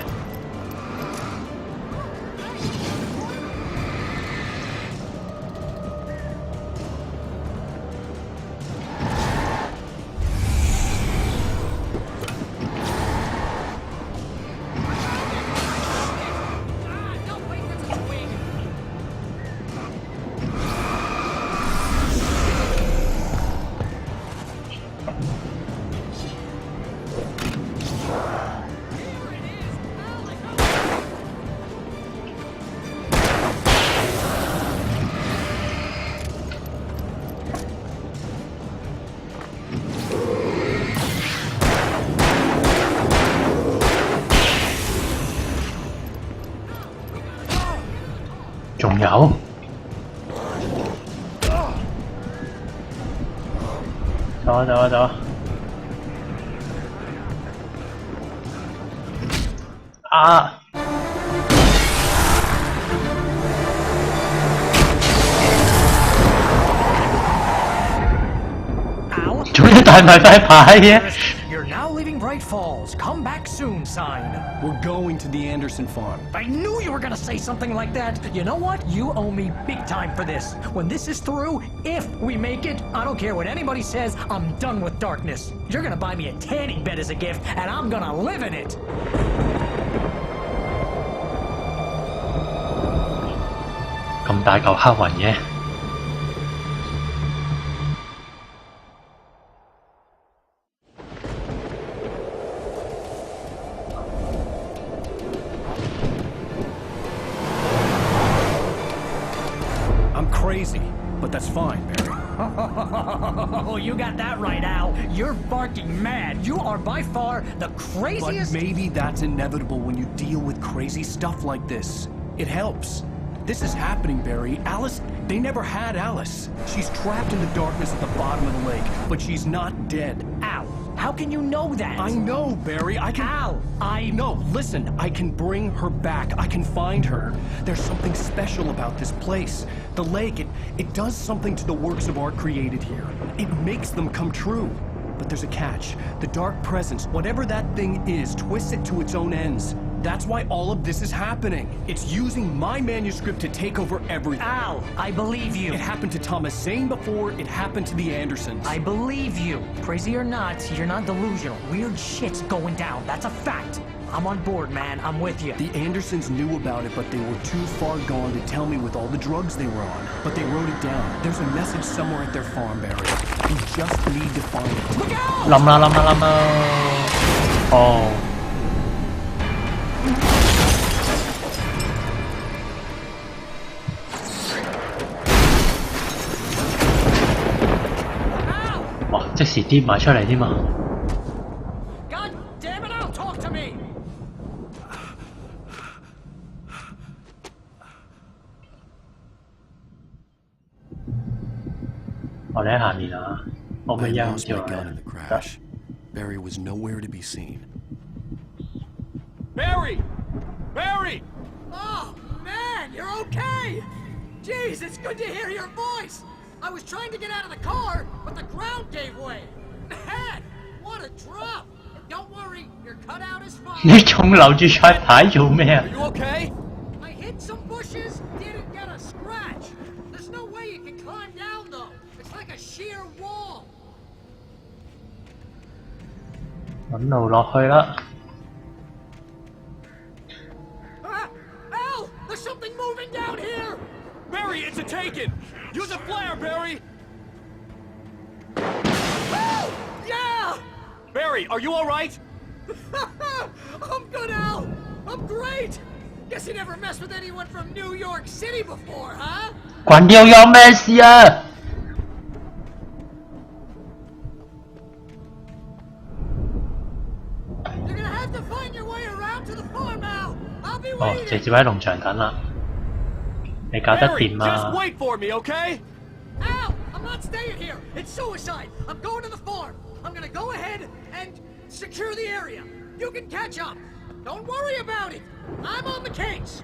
Speaker 1: 仲有，走啊走啊走啊！啊！做咩大係咪塊牌嘅？
Speaker 8: You're now leaving Bright Falls. Come back soon, sign.
Speaker 2: We're going to the Anderson farm.
Speaker 8: I knew you were gonna say something like that. You know what? You owe me big time for this. When this is through, if we make it, I don't care what anybody says, I'm done with darkness. You're gonna buy me a tanning bed as a gift, and I'm gonna live in it.
Speaker 1: 咁大嚿黑雲嘅。
Speaker 2: I'm crazy, but that's fine, Barry.
Speaker 8: Oh, you got that right, Al. You're barking mad. You are by far the craziest...
Speaker 2: But maybe that's inevitable when you deal with crazy stuff like this. It helps. This is happening, Barry. Alice, they never had Alice. She's trapped in the darkness at the bottom of the lake, but she's not dead.
Speaker 8: Al, how can you know that?
Speaker 2: I know, Barry. I can...
Speaker 8: Al,
Speaker 2: No, listen. I can bring her back. I can find her. There's something special about this place. The lake, it does something to the works of art created here. It makes them come true. But there's a catch. The dark presence, whatever that thing is, twists it to its own ends. That's why all of this is happening. It's using my manuscript to take over everything.
Speaker 8: Al, I believe you.
Speaker 2: It happened to Thomas Zane before, it happened to the Andersons.
Speaker 8: I believe you. Crazy or not, you're not delusional. Weird shit's going down. That's a fact. I'm on board, man. I'm with you.
Speaker 2: The Andersons knew about it, but they were too far gone to tell me with all the drugs they were on. But they wrote it down. There's a message somewhere at their farm, Barry. We just need to find it.
Speaker 8: Look out!
Speaker 1: 冧啦冧啦冧啦！哦，哇！即時跌埋出嚟添啊！
Speaker 8: God damn it, Al, talk to me!
Speaker 1: 我哋喺下面啊，我
Speaker 2: I
Speaker 1: 咪音
Speaker 2: lost
Speaker 1: 咗
Speaker 2: my gun in the crash. Barry was nowhere to be seen. Barry! Barry!
Speaker 8: Oh, man, you're okay! Jeez, it's good to hear your voice! I was trying to get out of the car, but the ground gave way. Man, what a drop! And don't worry, your cutout is fine.
Speaker 1: 你仲留住塊牌做咩啊？
Speaker 2: Are you okay?
Speaker 8: I hit some bushes, didn't get a scratch. There's no way you can climb down, though. It's like a sheer wall.
Speaker 1: 揾路落去啦！
Speaker 8: Al, there's something moving down here!
Speaker 2: Barry, it's a taken! Use a flare, Barry!
Speaker 8: Oh, yeah!
Speaker 2: Barry, are you alright?
Speaker 8: I'm good, Al. I'm great. Guess you never messed with anyone from New York City before, huh?
Speaker 1: 關耀有咩事啊？
Speaker 8: You're gonna have to find your way around to the farm, Al. I'll be
Speaker 1: 哦，直
Speaker 8: waiting.
Speaker 1: 接喺農場等啦。你搞得
Speaker 2: Barry,
Speaker 1: 掂
Speaker 2: just
Speaker 1: 啊？
Speaker 2: wait for me, okay?
Speaker 8: Al, I'm not staying here. It's suicide. I'm going to the farm. I'm gonna go ahead and secure the area. You can catch up. Don't worry about it. I'm on the case.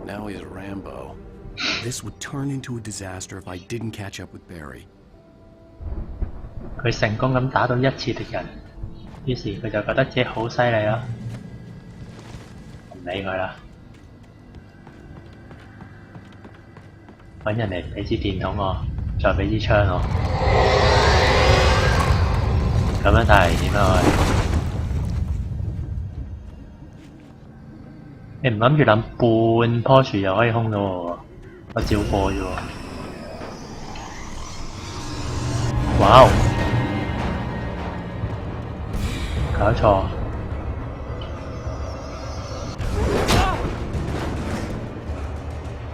Speaker 2: Now he's Rambo. This would turn into a disaster if I didn't catch up with Barry.
Speaker 1: 佢成功咁打到一次敵人，於是佢就覺得自己好犀利啦。唔理佢啦，揾人嚟俾支電筒我，再俾支槍我，咁樣太危險啦！你唔諗住諗半棵樹就可以兇到我喎，我照過啫喎。哇哦！搞錯，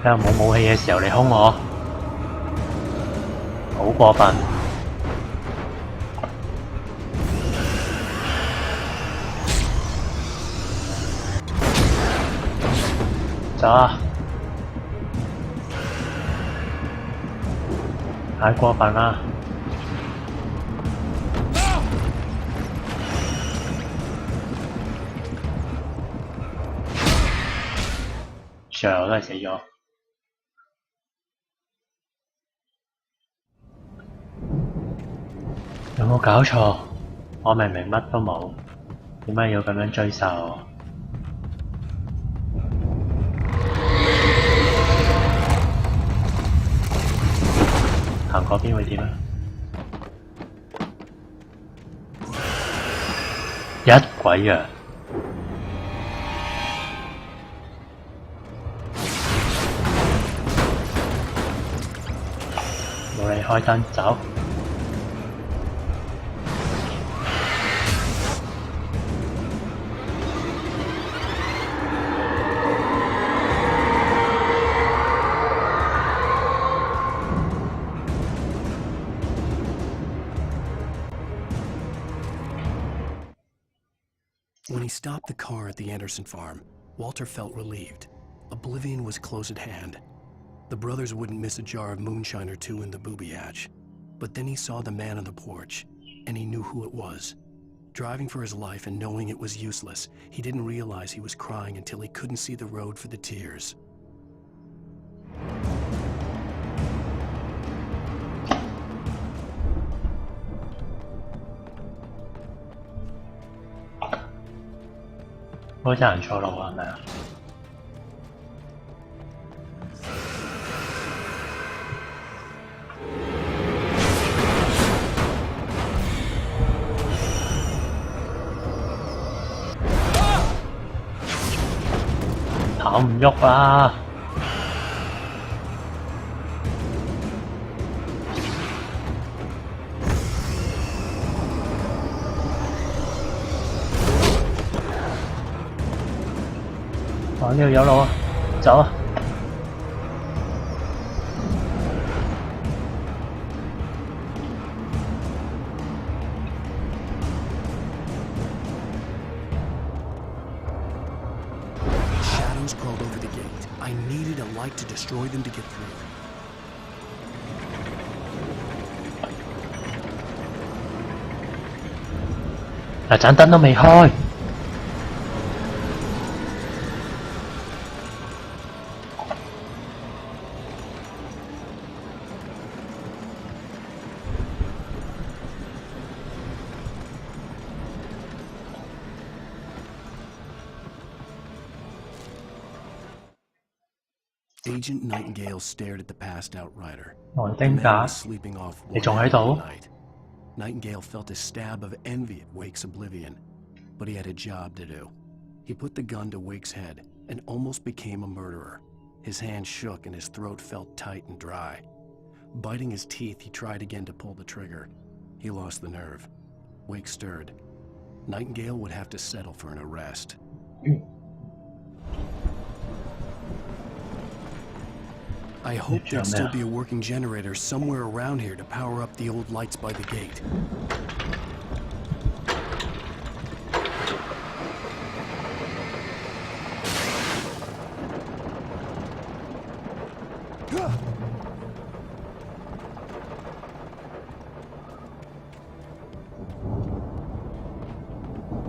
Speaker 1: 喺我冇武器嘅時候嚟兇我，好過分！走啊！太過分啦！最後都係死咗。有冇搞錯？我明明乜都冇，點解要咁樣追殺我？行嗰邊會點啊？一鬼樣！冇理開燈走。
Speaker 2: When he stopped the car at the Anderson farm, Walter felt relieved. Oblivion was close at hand. The brothers wouldn't miss a jar of moonshine or two in the booby hatch. But then he saw the man on the porch, and he knew who it was. Driving for his life and knowing it was useless, he didn't realize he was crying until he couldn't see the road for the tears.
Speaker 1: 好似行錯路啊，係咪啊？跑唔喐啊！哦，呢度有路啊，走啊
Speaker 2: ！Shadows crawled over the gate. I needed a light to destroy them to get through.
Speaker 1: 嗱，盞燈都未開。
Speaker 2: Agent Nightingale stared at the passed-out rider.
Speaker 1: 黃
Speaker 2: The
Speaker 1: 丁
Speaker 2: man
Speaker 1: 架，
Speaker 2: was sleeping off
Speaker 1: 你
Speaker 2: one
Speaker 1: 仲喺度？
Speaker 2: night. Nightingale felt a stab of envy at Wake's oblivion, but he had a job to do. He put the gun to Wake's head and almost became a murderer. His hand shook and his throat felt tight and dry. Biting his teeth, he tried again to pull the trigger. He lost the nerve. Wake stirred. Nightingale would have to settle for an arrest. I hoped there'd still be a working generator somewhere around here to power up the old lights by the gate.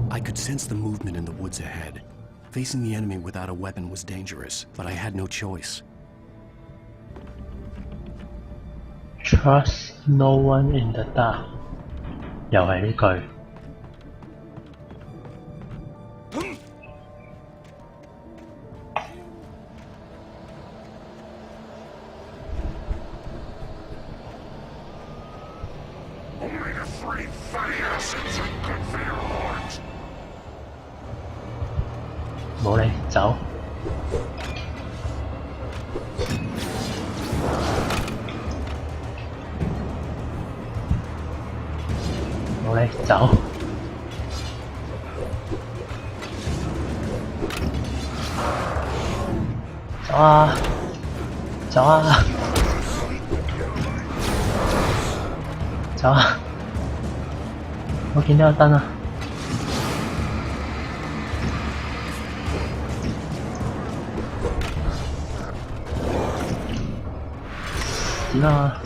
Speaker 2: I could sense the movement in the woods ahead. Facing the enemy without a weapon was dangerous, but I had no choice.
Speaker 1: Trust no one in the dark， 又係呢句。冇理，走。冇理，走。走啊！走啊！走啊！我見到有燈啊！點啊！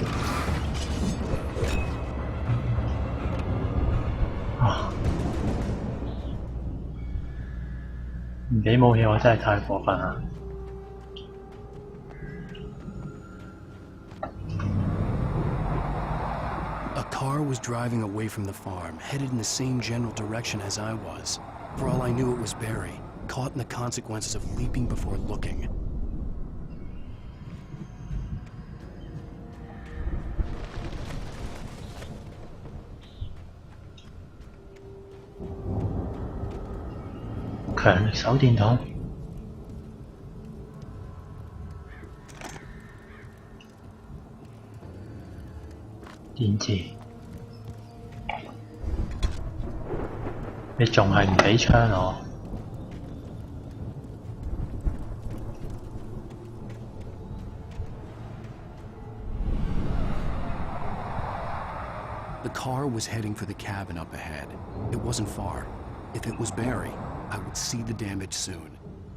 Speaker 1: 唔俾武器我真係太過分啦！
Speaker 2: car was driving away from the farm, headed in the same general direction as I was. For all I knew, it was Barry, caught in the consequences of leaping before looking.
Speaker 1: 強力手電筒。電池。你仲係唔俾槍我
Speaker 2: ？The car was heading for the cabin up ahead. It wasn't far. If it was Barry, I would see the damage soon.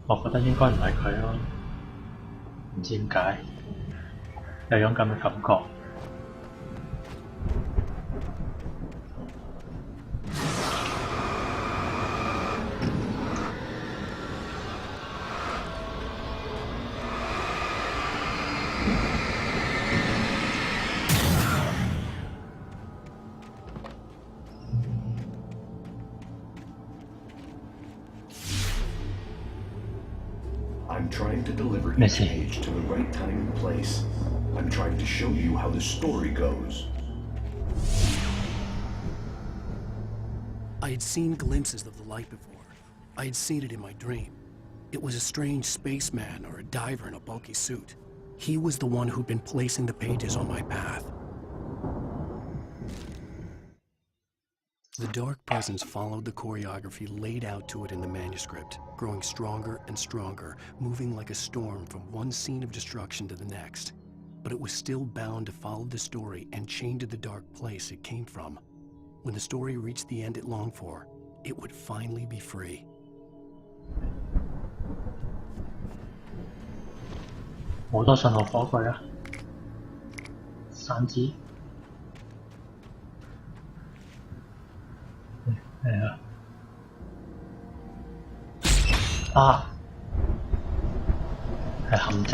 Speaker 1: 我覺得應該唔係佢咯，唔知點解有種咁嘅感覺。
Speaker 11: I'm trying to deliver each page to the right time and place. I'm trying to show you how the story goes.
Speaker 2: I had seen glimpses of the light before. I had seen it in my dream. It was a strange spaceman or a diver in a bulky suit. He was the one who'd been placing the pages on my path. The dark presence followed the choreography laid out to it in the manuscript, growing stronger and stronger, moving like a storm from one scene of destruction to the next. But it was still bound to follow the story and chained to the dark place it came from. When the story reached the end it longed for, it would finally be free.
Speaker 1: 好多信號火炬啊！散紙。係啊！啊！係陷阱。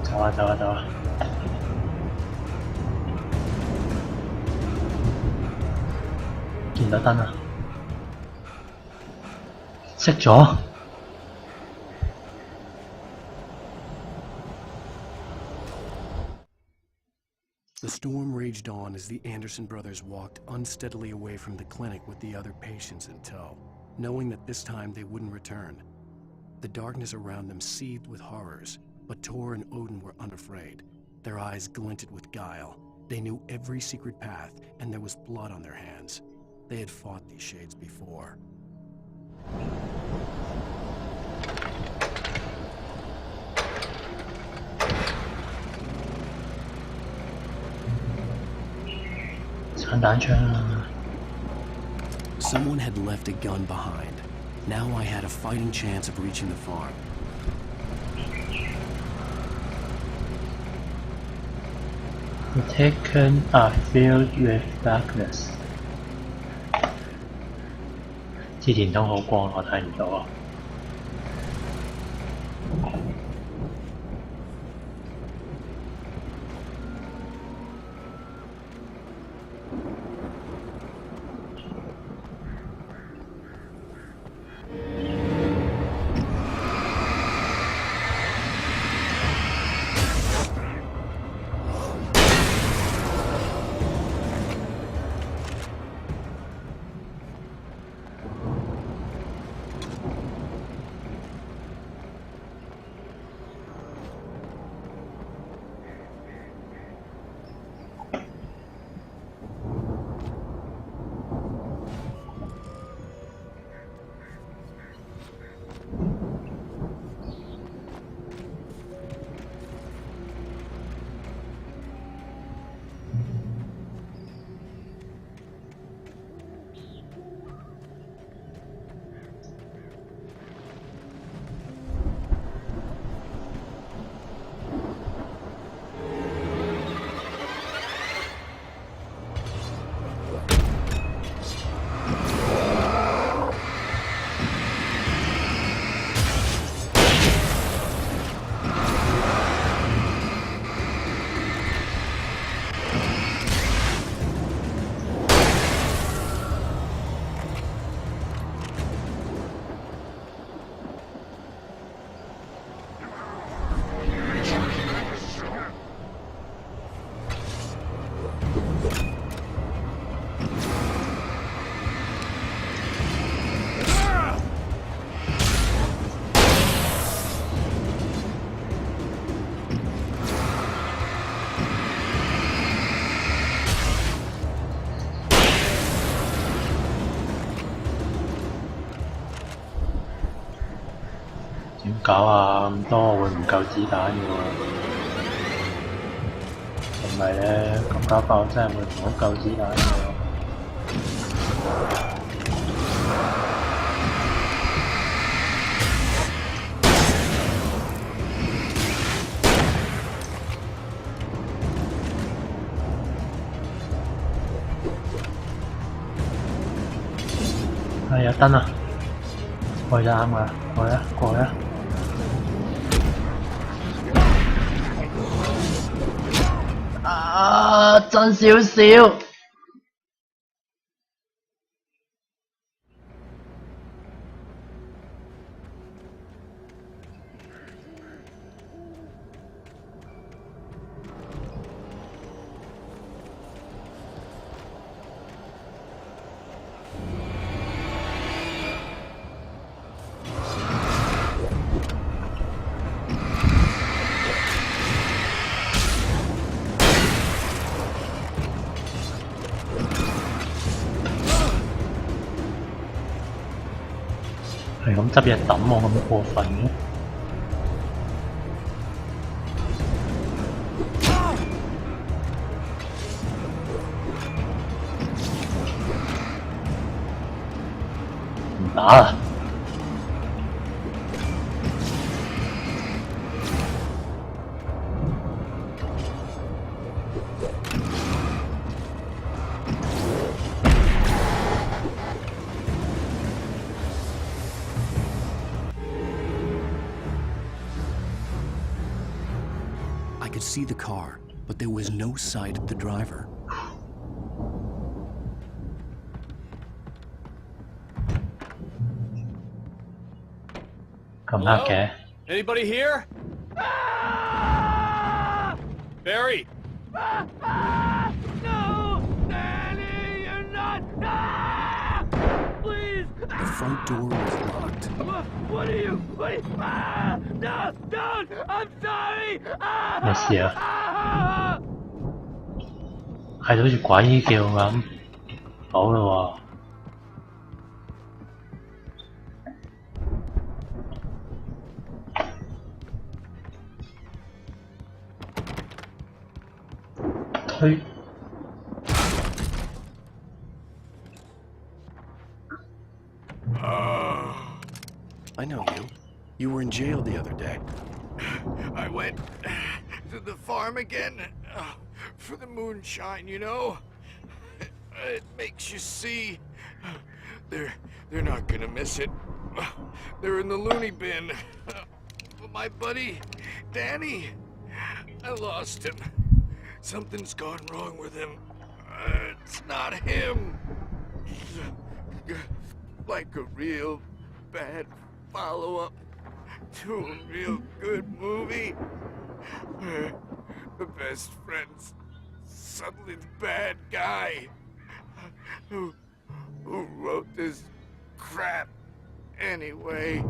Speaker 1: 走啊走啊走啊！見到燈啊！熄咗。
Speaker 2: The storm raged on as the Anderson brothers walked unsteadily away from the clinic with the other patients in tow, knowing that this time they wouldn't return. The darkness around them seethed with horrors, but Tor and Odin were unafraid. Their eyes glinted with guile. They knew every secret path, and there was blood on their hands. They had fought these shades before. Someone had left a gun behind. Now I had a fighting chance of reaching the farm.
Speaker 1: The taken are filled with darkness. 支電筒好光，我睇唔到啊！點搞啊？咁多會唔夠子彈嘅喎，同埋咧咁搞法真係會唔好夠子彈嘅喎。有燈啊！過去就啱㗎啦，過去啦，過去啦！啊，震少少。係咁執嘢抌我咁過分嘅？唔打啦！I
Speaker 2: could see the car, but there was no sight of the driver.
Speaker 1: 咁黑嘅？
Speaker 10: Anybody here? Barry!
Speaker 12: No! Danny, you're not! Please!
Speaker 2: The front door was locked.
Speaker 12: What are you? No! Don't! I'm sorry!
Speaker 1: 咩事啊？係好似鬼叫咁，好啦喎！推。
Speaker 2: I know you. You were in jail the other day.
Speaker 6: I went to the farm again for the moonshine, you know? It makes you see. They're not gonna miss it. They're in the loony bin. My buddy, Danny, I lost him. Something's gone wrong with him. It's not him. Like a real bad follow-up to a real good movie where the best friend's suddenly the bad guy who wrote this crap anyway.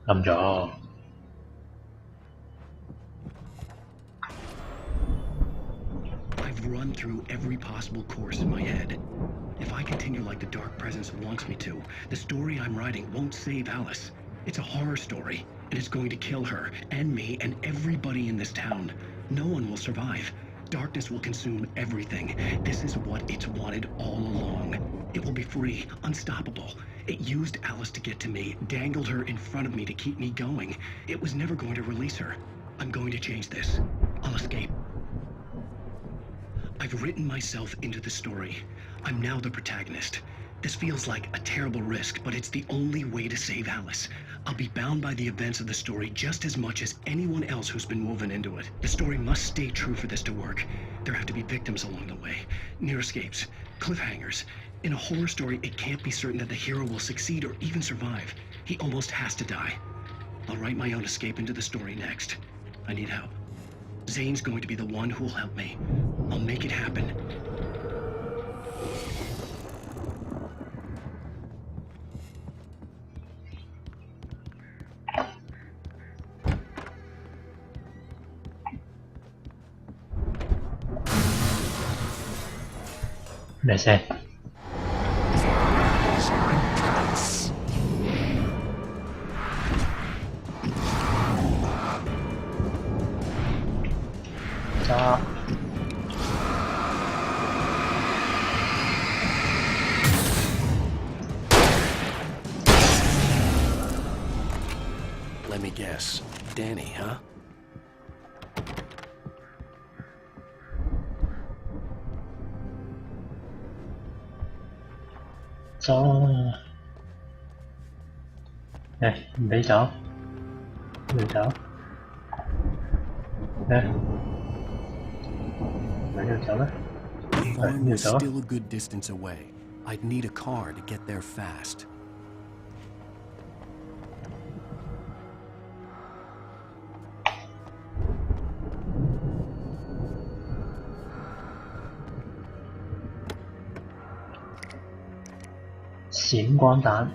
Speaker 1: Làm rõ.
Speaker 2: I've run through every possible course in my head. If I continue like the Dark Presence wants me to, the story I'm writing won't save Alice. It's a horror story, and it's going to kill her, and me, and everybody in this town. No one will survive. Darkness will consume everything. This is what it's wanted all along. It will be free, unstoppable. It used Alice to get to me, dangled her in front of me to keep me going. It was never going to release her. I'm going to change this. I'll escape. I've written myself into the story. I'm now the protagonist. This feels like a terrible risk, but it's the only way to save Alice. I'll be bound by the events of the story just as much as anyone else who's been woven into it. The story must stay true for this to work. There have to be victims along the way, near escapes, cliffhangers. In a horror story, it can't be certain that the hero will succeed or even survive. He almost has to die. I'll write my own escape into the story next. I need help. Zane's going to be the one who'll help me. I'll make it happen.
Speaker 1: Để xem.
Speaker 2: guess. Danny, huh?
Speaker 1: 走啊！唔俾走，唔俾走。唔喺呢度走咩？
Speaker 2: The
Speaker 1: 係
Speaker 2: farm
Speaker 1: 呢度
Speaker 2: was
Speaker 1: 走啊！
Speaker 2: still a good distance away. I'd need a car to get there fast. 閃光彈。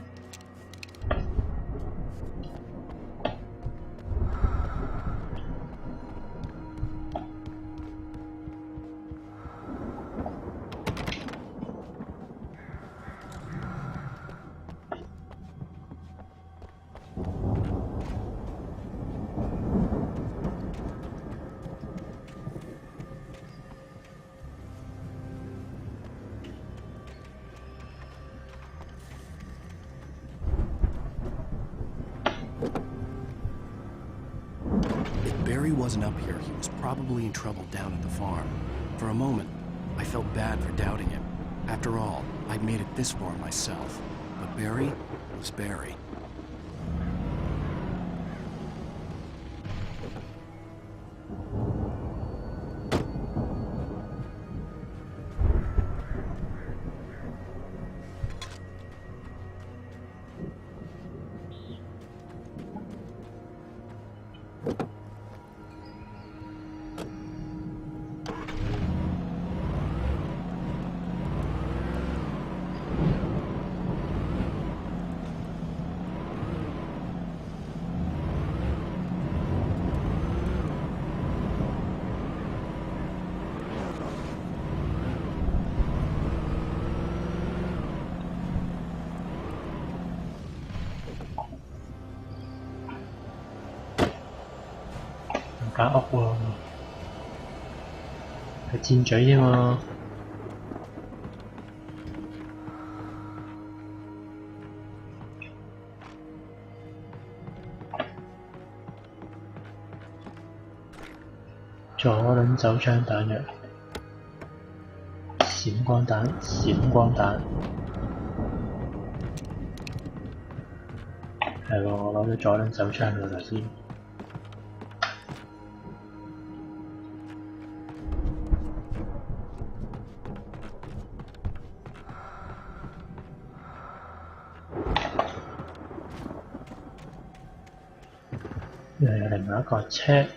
Speaker 2: If Barry wasn't up here, he was probably in trouble down at the farm. For a moment, I felt bad for doubting him. After all, I'd made it this far myself. But Barry was Barry. Cá ốc喎，係箭嘴啫嘛。左輪手槍彈藥，閃光彈，閃光彈。係喎，我攞咗左輪手槍喎頭先。又有另外一個車，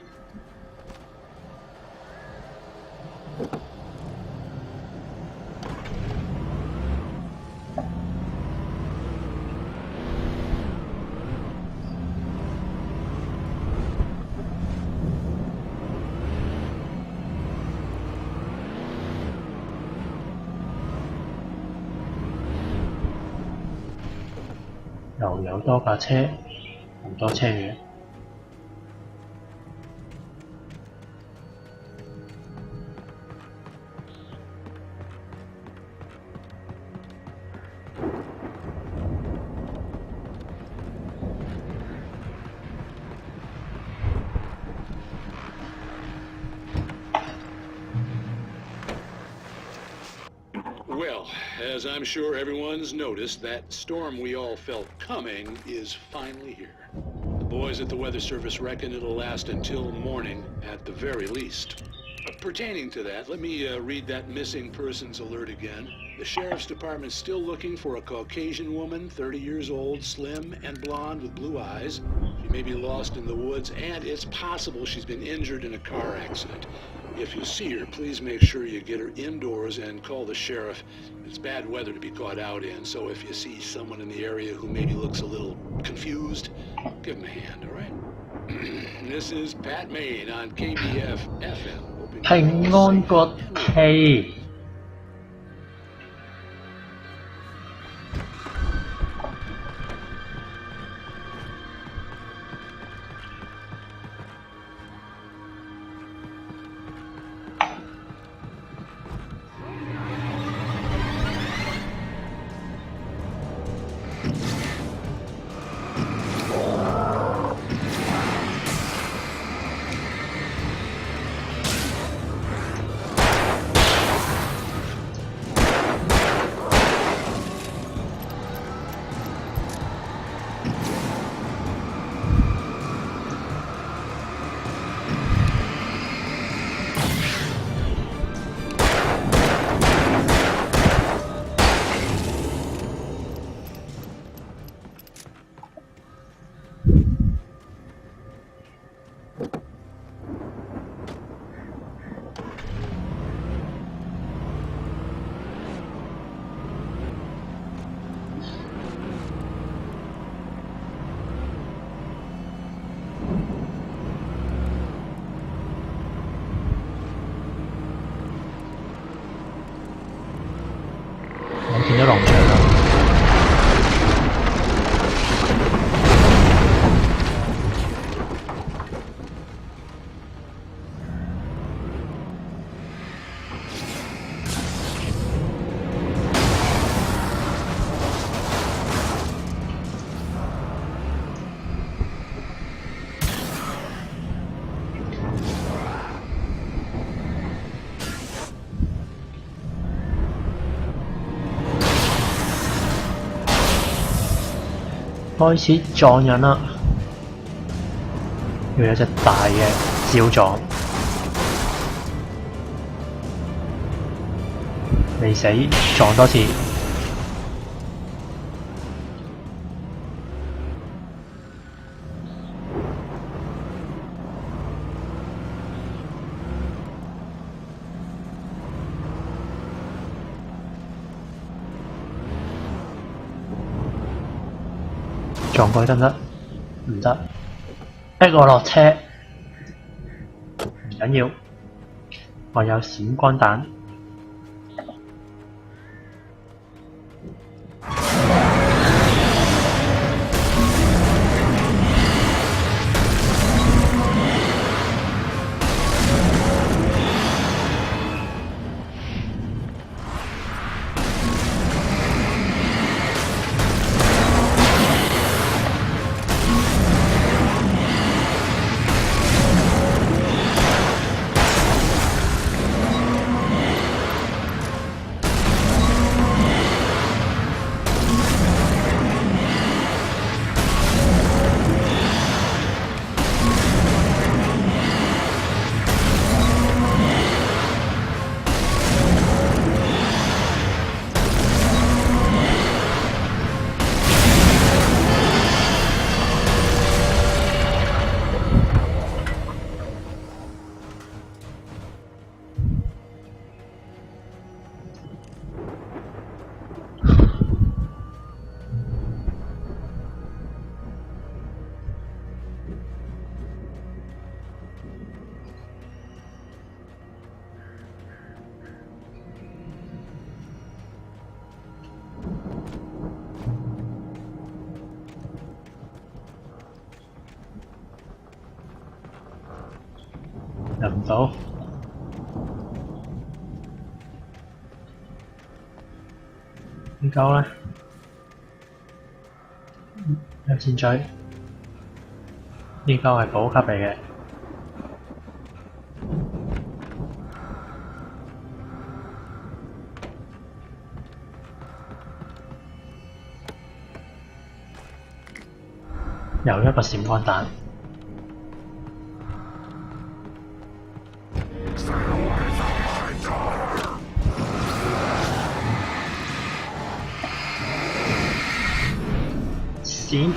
Speaker 2: 又有多架車，好多車嘅。
Speaker 13: Well, as I'm sure everyone's noticed, that storm we all felt coming is finally here. The boys at the Weather Service reckon it'll last until morning at the very least. Pertaining to that, let me read that missing persons alert again. The Sheriff's Department's still looking for a Caucasian woman, 30 years old, slim and blonde with blue eyes. She may be lost in the woods, and it's possible she's been injured in a car accident. If you see her, please make sure you get her indoors and call the sheriff. It's bad weather to be caught out in, so if you see someone in the area who maybe looks a little confused, give them a hand, all right? This is Pat Main on KBF FM.
Speaker 1: 平安國旗。見到農場啦。開始撞人啦！要有隻大嘅焦撞，未死，撞多次。撞過去得唔得？唔得，逼我落車。唔緊要，我有閃光彈。入唔到，點救咧？有箭嘴，呢個係補給嚟嘅。又一個閃光彈。閃！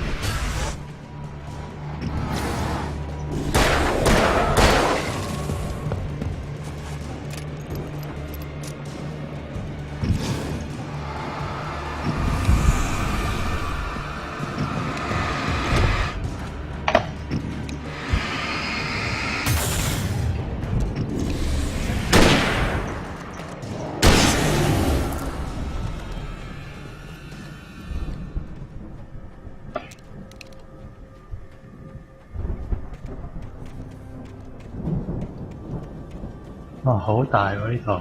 Speaker 1: 哇，好大喎呢度！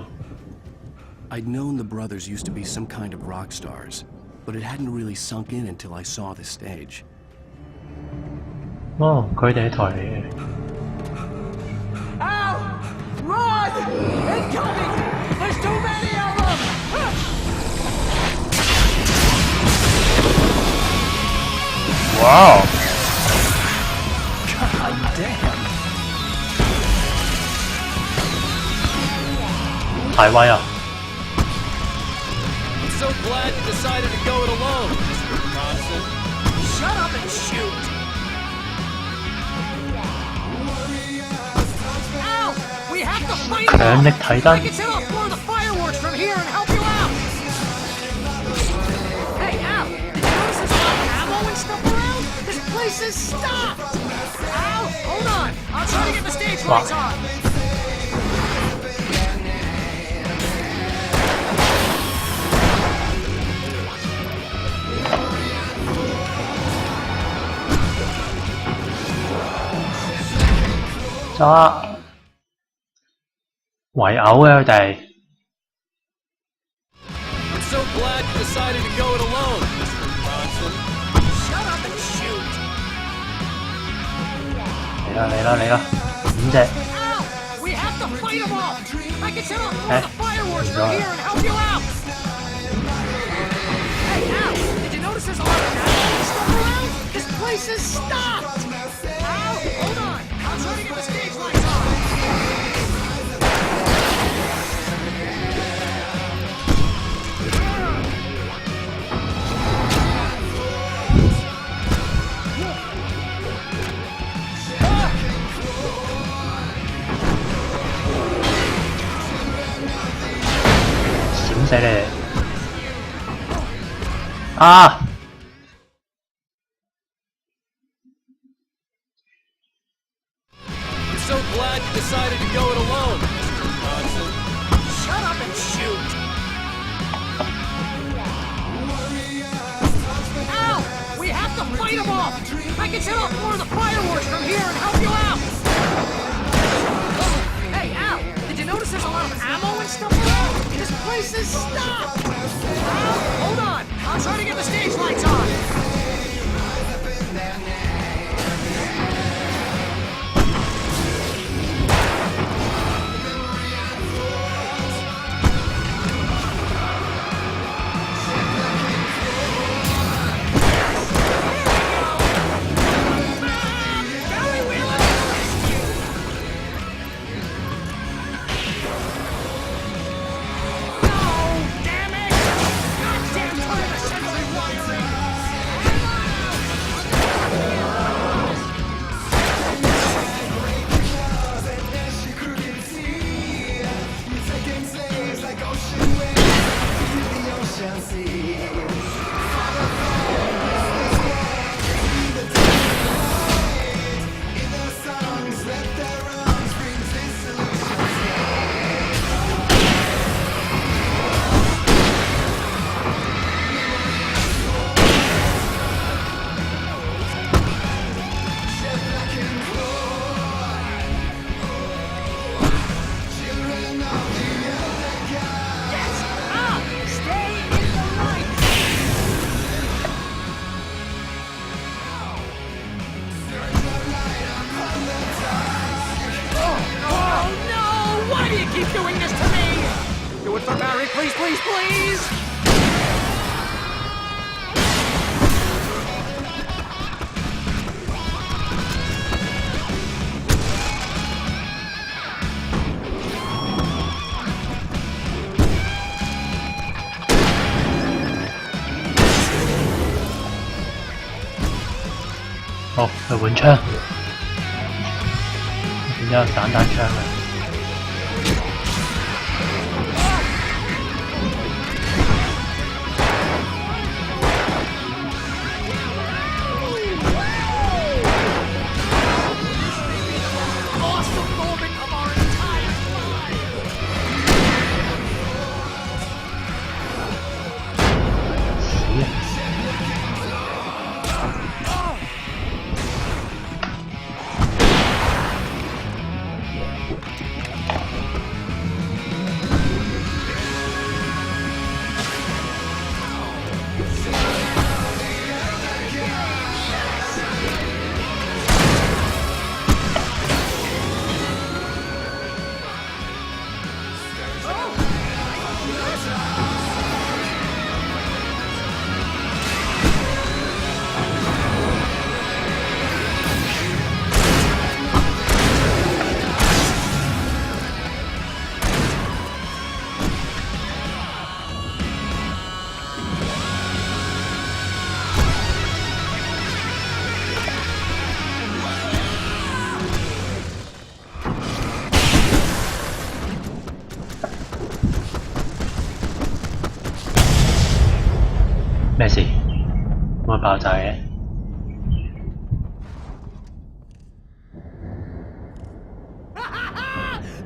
Speaker 2: I'd known the brothers used to be some kind of rock stars, but it hadn't really sunk in until I saw the stage.
Speaker 1: 哦，佢哋係台嚟嘅。
Speaker 12: Ow! Run! Incoming! There's too many of them!
Speaker 1: Wow!
Speaker 2: God damn!
Speaker 1: 太威啊！
Speaker 10: I'm so glad you decided to go it alone, Mr. Bronson.
Speaker 4: Shut up and shoot! Ow! We have to fight them!
Speaker 1: 強力提燈。
Speaker 4: I can set off more of the fireworks from here and help you out! Hey, Al! Did you notice there's a lot of ammo and stuff around? This place is stopped! Al! Hold on! I'll try to get the stage lights on!
Speaker 1: 揸圍毆啊佢哋。
Speaker 10: I'm so glad you decided to go it alone, Mr. Bronson.
Speaker 4: Shut up and shoot!
Speaker 1: 嚟啦嚟啦嚟啦，5隻。
Speaker 8: Ow! We have to fight them all! I can set off more of the fireworks from here and help you out! Hey, Al! Did you notice there's a lot of ammo stuff around? This place is stopped! Al, hold on! I'll try to get the stage lights on!
Speaker 1: 死你哋！啊！
Speaker 10: I'm so glad you decided to go it alone, Mr. Bronson.
Speaker 4: Shut up and shoot!
Speaker 8: Ow! We have to fight them all! I can set off more of the fireworks from here and help you out! Hey, Al! Did you notice there's a lot of ammo and stuff around? This place is stopped! Al, hold on! I'll try to get the stage lights on! Keep doing this to me! Do it for Barry, please, please, please!
Speaker 1: 好，去換槍。點解有散彈槍啊？ 咩事？點會爆炸嘅？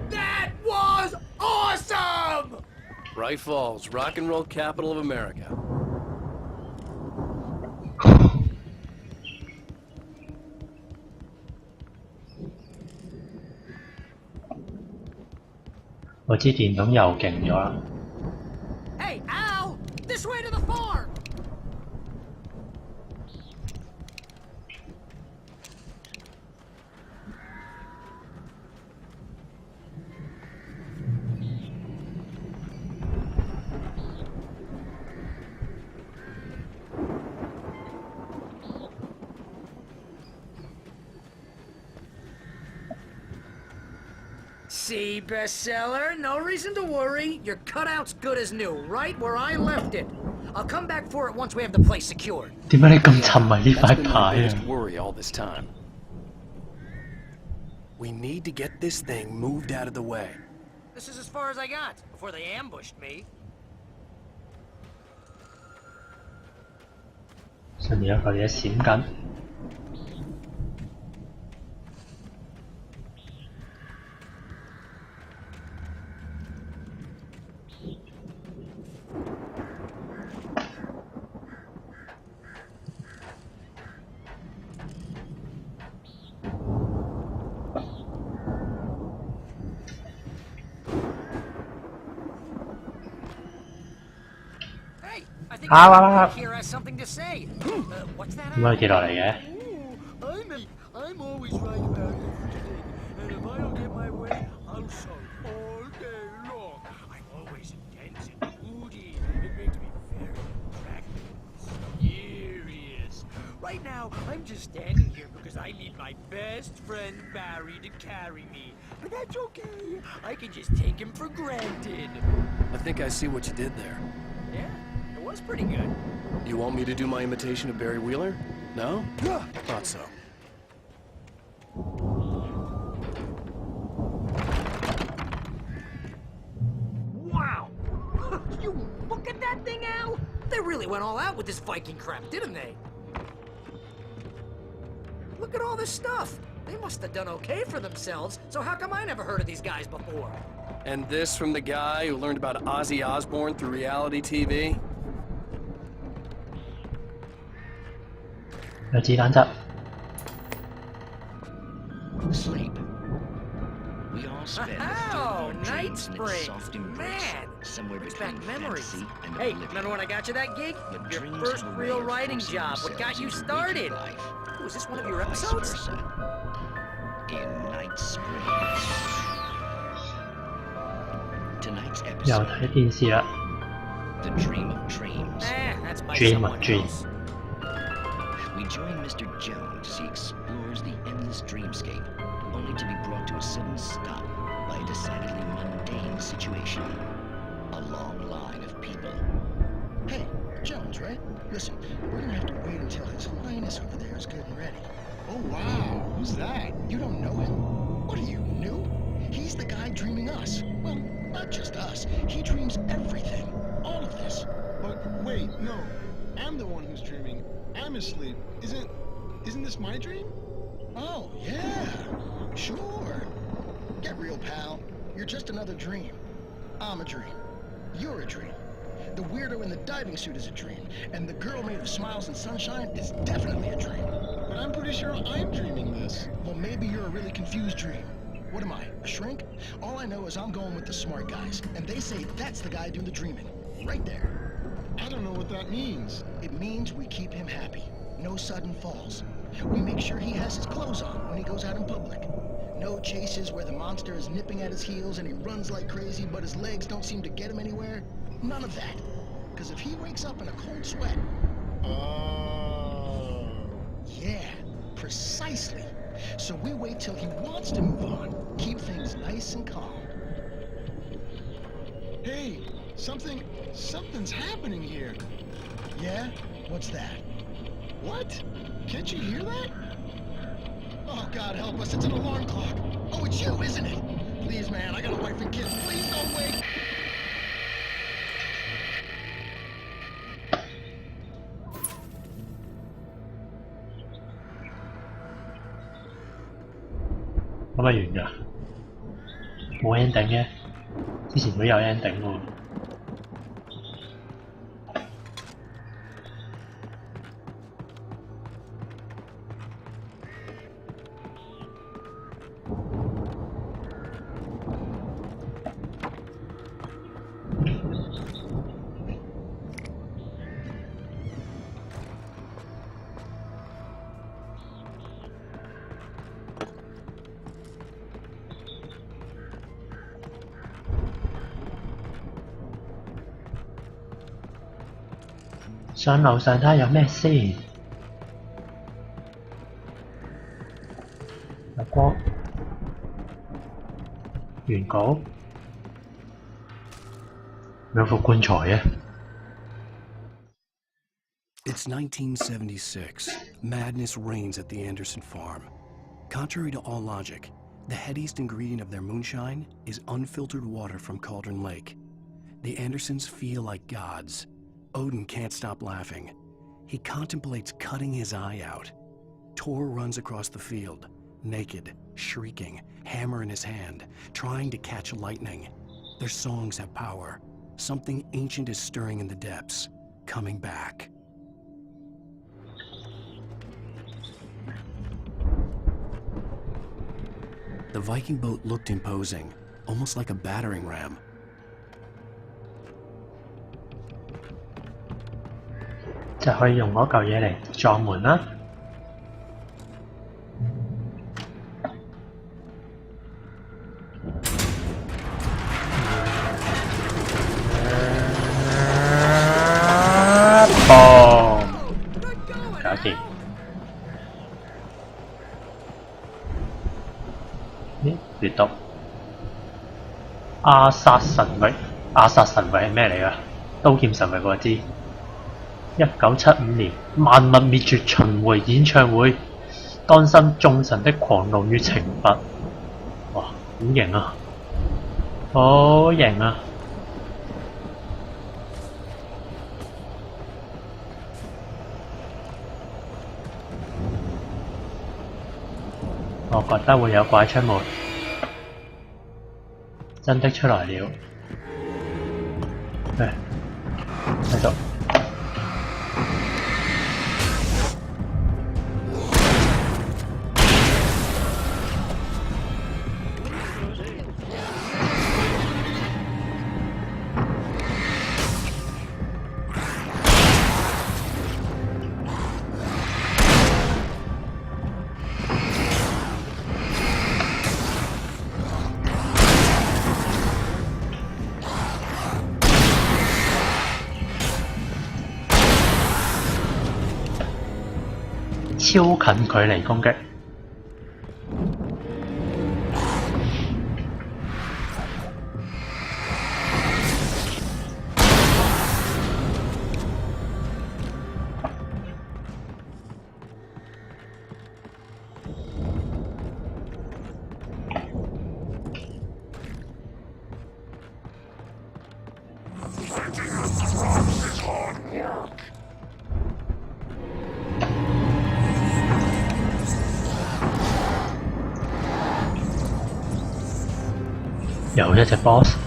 Speaker 4: That was awesome!
Speaker 10: Bright Falls, rock and roll capital of America.
Speaker 1: 我支電筒又勁咗啦。
Speaker 8: Hey, Al! This way to the farm! See, bestseller? No reason to worry. Your cutout's good as new, right where I left it. I'll come back for it once we have the place secured.
Speaker 1: 點解你咁沉迷呢塊牌啊？
Speaker 2: worry all this time. We need to get this thing moved out of the way.
Speaker 8: This is as far as I got before they ambushed me.
Speaker 1: 上面有嚿嘢閃緊。
Speaker 8: Here has something to say. What's that?
Speaker 1: 點解跌落嚟嘅？
Speaker 12: I'm always right about everything, and if I don't get my way, I'll sulk all day long. I'm always intense and moody. It makes me very attractive, serious. Right now, I'm just standing here because I need my best friend Barry to carry me. But that's okay. I can just take him for granted.
Speaker 2: I think I see what you did there.
Speaker 8: Yeah, it was pretty good.
Speaker 2: You want me to do my imitation of Barry Wheeler? No? Thought so.
Speaker 8: Wow! You look at that thing, Al! They really went all out with this Viking crap, didn't they? Look at all this stuff. They must have done okay for themselves, so how come I never heard of these guys before?
Speaker 2: And this from the guy who learned about Ozzy Osbourne through reality TV?
Speaker 1: 有子彈汁。
Speaker 14: Sleep. We all spend
Speaker 8: Oh,
Speaker 14: our
Speaker 8: Night
Speaker 14: dreams in its soft
Speaker 8: Spring!
Speaker 14: embrace,
Speaker 8: Man!
Speaker 14: somewhere
Speaker 8: Brings
Speaker 14: between
Speaker 8: back memories.
Speaker 14: fantasy and
Speaker 8: Hey,
Speaker 14: oblivion.
Speaker 8: remember when I got you that gig?
Speaker 14: But
Speaker 8: Your
Speaker 14: dreams
Speaker 8: first
Speaker 14: have a way
Speaker 8: real
Speaker 14: of
Speaker 8: writing
Speaker 14: forcing
Speaker 8: job. What got you
Speaker 14: themselves into
Speaker 8: started?
Speaker 14: waking life,
Speaker 8: Oh, is this one of
Speaker 14: or
Speaker 8: your
Speaker 14: vice
Speaker 8: episodes?
Speaker 14: versa. In Night Spring. Tonight's
Speaker 1: 又
Speaker 14: episode,
Speaker 1: 睇電視啦。
Speaker 14: The Dream of Dreams.
Speaker 8: That's by
Speaker 1: Dream
Speaker 8: someone
Speaker 1: of Dreams.
Speaker 8: else.
Speaker 14: We join Mr. Jones as he explores the endless dreamscape, only to be brought to a sudden stop by a decidedly mundane situation. A long line of people.
Speaker 7: Hey, Jones, right? Listen, we're gonna have to wait until His Highness over there is good and ready.
Speaker 15: Oh, wow. Who's that?
Speaker 7: You don't know him? What are you, new? He's the guy dreaming us. Well, not just us. He dreams everything. All of this.
Speaker 15: But wait, no. I'm the one who's dreaming. I'm asleep. Isn't this my dream?
Speaker 7: Oh, yeah. Sure. Get real, pal. You're just another dream. I'm a dream. You're a dream. The weirdo in the diving suit is a dream. And the girl made of smiles and sunshine is definitely a dream.
Speaker 15: But I'm pretty sure I'm dreaming this.
Speaker 7: Well, maybe you're a really confused dream. What am I, a shrink? All I know is I'm going with the smart guys. And they say that's the guy doing the dreaming. Right there.
Speaker 15: I don't know what that means.
Speaker 7: It means we keep him happy. No sudden falls. We make sure he has his clothes on when he goes out in public. No chases where the monster is nipping at his heels and he runs like crazy, but his legs don't seem to get him anywhere. None of that. Because if he wakes up in a cold sweat...
Speaker 15: Oh.
Speaker 7: Yeah, precisely. So we wait till he wants to move on. Keep things nice and calm.
Speaker 15: Hey, something's happening here.
Speaker 7: Yeah? What's that?
Speaker 15: What? Can't you hear that?
Speaker 7: Oh, God help us, it's an alarm clock. Oh, it's you, isn't it? Please, man, I got a wife and kids. Please don't wake.
Speaker 1: 咁咪完㗎？冇 ending 嘅，之前都有 ending 喎。上樓上睇下有咩先。有光。原稿。有副棺材嘅。
Speaker 2: It's 1976. Madness reigns at the Anderson farm. Contrary to all logic, the headiest ingredient of their moonshine is unfiltered water from Cauldron Lake. The Andersons feel like gods. Odin can't stop laughing. He contemplates cutting his eye out. Tor runs across the field, naked, shrieking, hammer in his hand, trying to catch lightning. Their songs have power. Something ancient is stirring in the depths, coming back. The Viking boat looked imposing, almost like a battering ram.
Speaker 1: 就可以用嗰嚿嘢嚟撞門啦。嘣！搞掂。咦？閱讀阿薩神域，阿薩神域係咩嚟㗎？刀劍神域我知。1975年萬物滅絕巡迴演唱會，當心眾神的狂怒與懲罰。哇！好型啊！好型啊！我覺得會有怪出門，真的出來了。喺度。超近距離攻擊。又一隻 boss。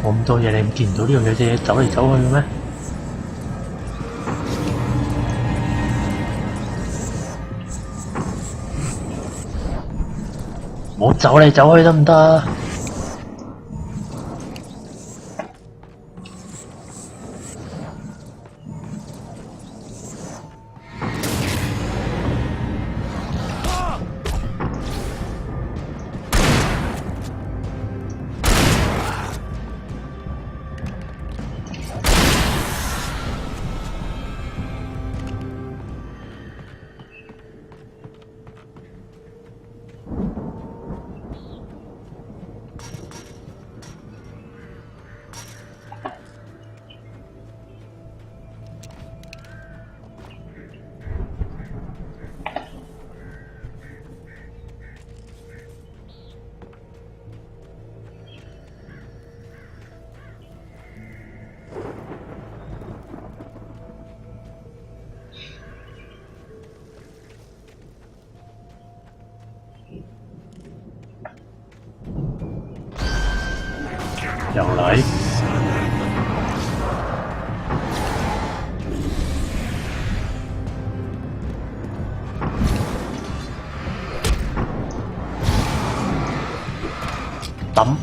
Speaker 1: 咁多嘢你唔見唔到呢度有隻嘢走嚟走去嘅咩？唔好走嚟走去得唔得？又嚟。抌。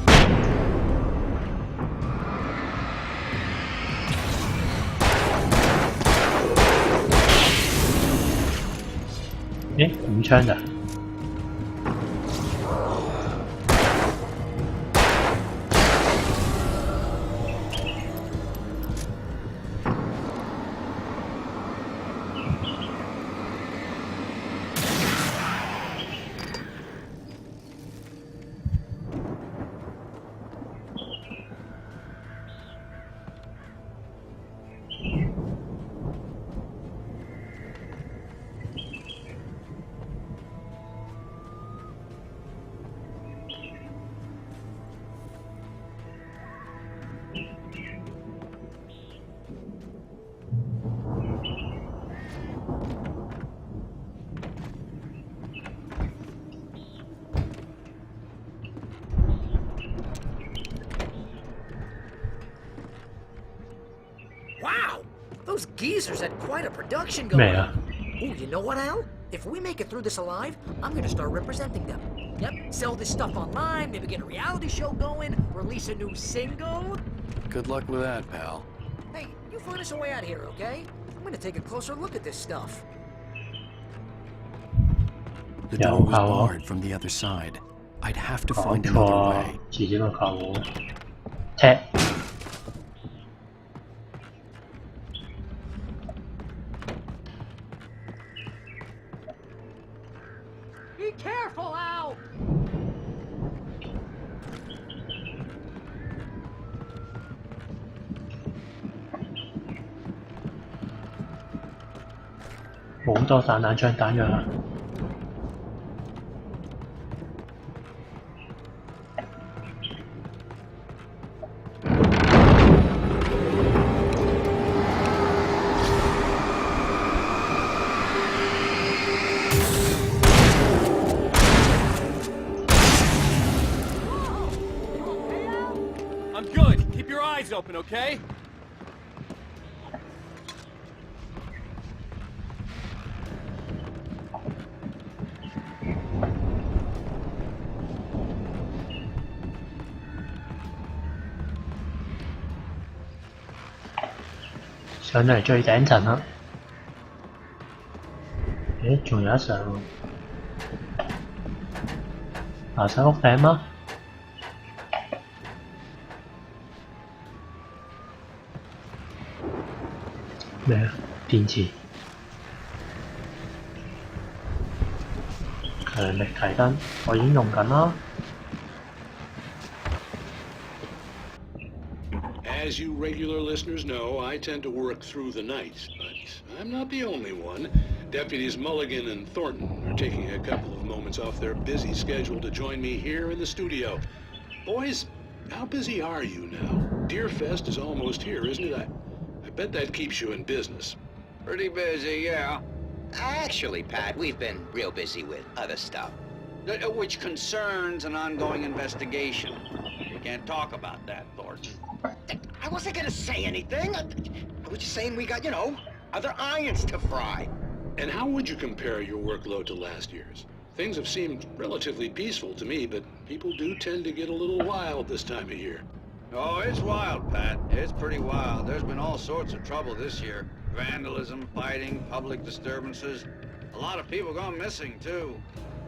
Speaker 1: 咦，5槍咋？Wow!
Speaker 16: Those geezers had quite a production going.
Speaker 1: 咩啊？
Speaker 16: Oh, you know what, Al? If we make it through this alive, I'm gonna start representing them. Yep, sell this stuff online, maybe get a reality show going, release a new single.
Speaker 10: Good luck with that, pal.
Speaker 16: Hey, you find us a way out of here, okay? I'm gonna take a closer look at this stuff.
Speaker 2: The door was barred from the other side. I'd have to find another way.
Speaker 1: 遲啲咪靠我踢。
Speaker 16: Be careful, Al!
Speaker 1: 好多散彈槍彈藥啊！
Speaker 10: I'm good. Keep your eyes open, okay?
Speaker 1: Sẵn 上嚟最頂層啦！咦，仲有一上喎？爬上屋頂嗎？咩啊？電池？強力提燈，我已經用緊啦。
Speaker 13: As you regular listeners know, I tend to work through the night, but I'm not the only one. Deputies Mulligan and Thornton are taking a couple of moments off their busy schedule to join me here in the studio. Boys, how busy are you now? Deerfest is almost here, isn't it? I bet that keeps you in business.
Speaker 17: Pretty busy, yeah. Actually, Pat, we've been real busy with other stuff, which concerns an ongoing investigation. You can't talk about that, Thornton. I wasn't gonna say anything. I was just saying we got, other irons to fry.
Speaker 13: And how would you compare your workload to last year's? Things have seemed relatively peaceful to me, but people do tend to get a little wild this time of year.
Speaker 17: Oh, it's wild, Pat. It's pretty wild. There's been all sorts of trouble this year. Vandalism, fighting, public disturbances. A lot of people gone missing, too.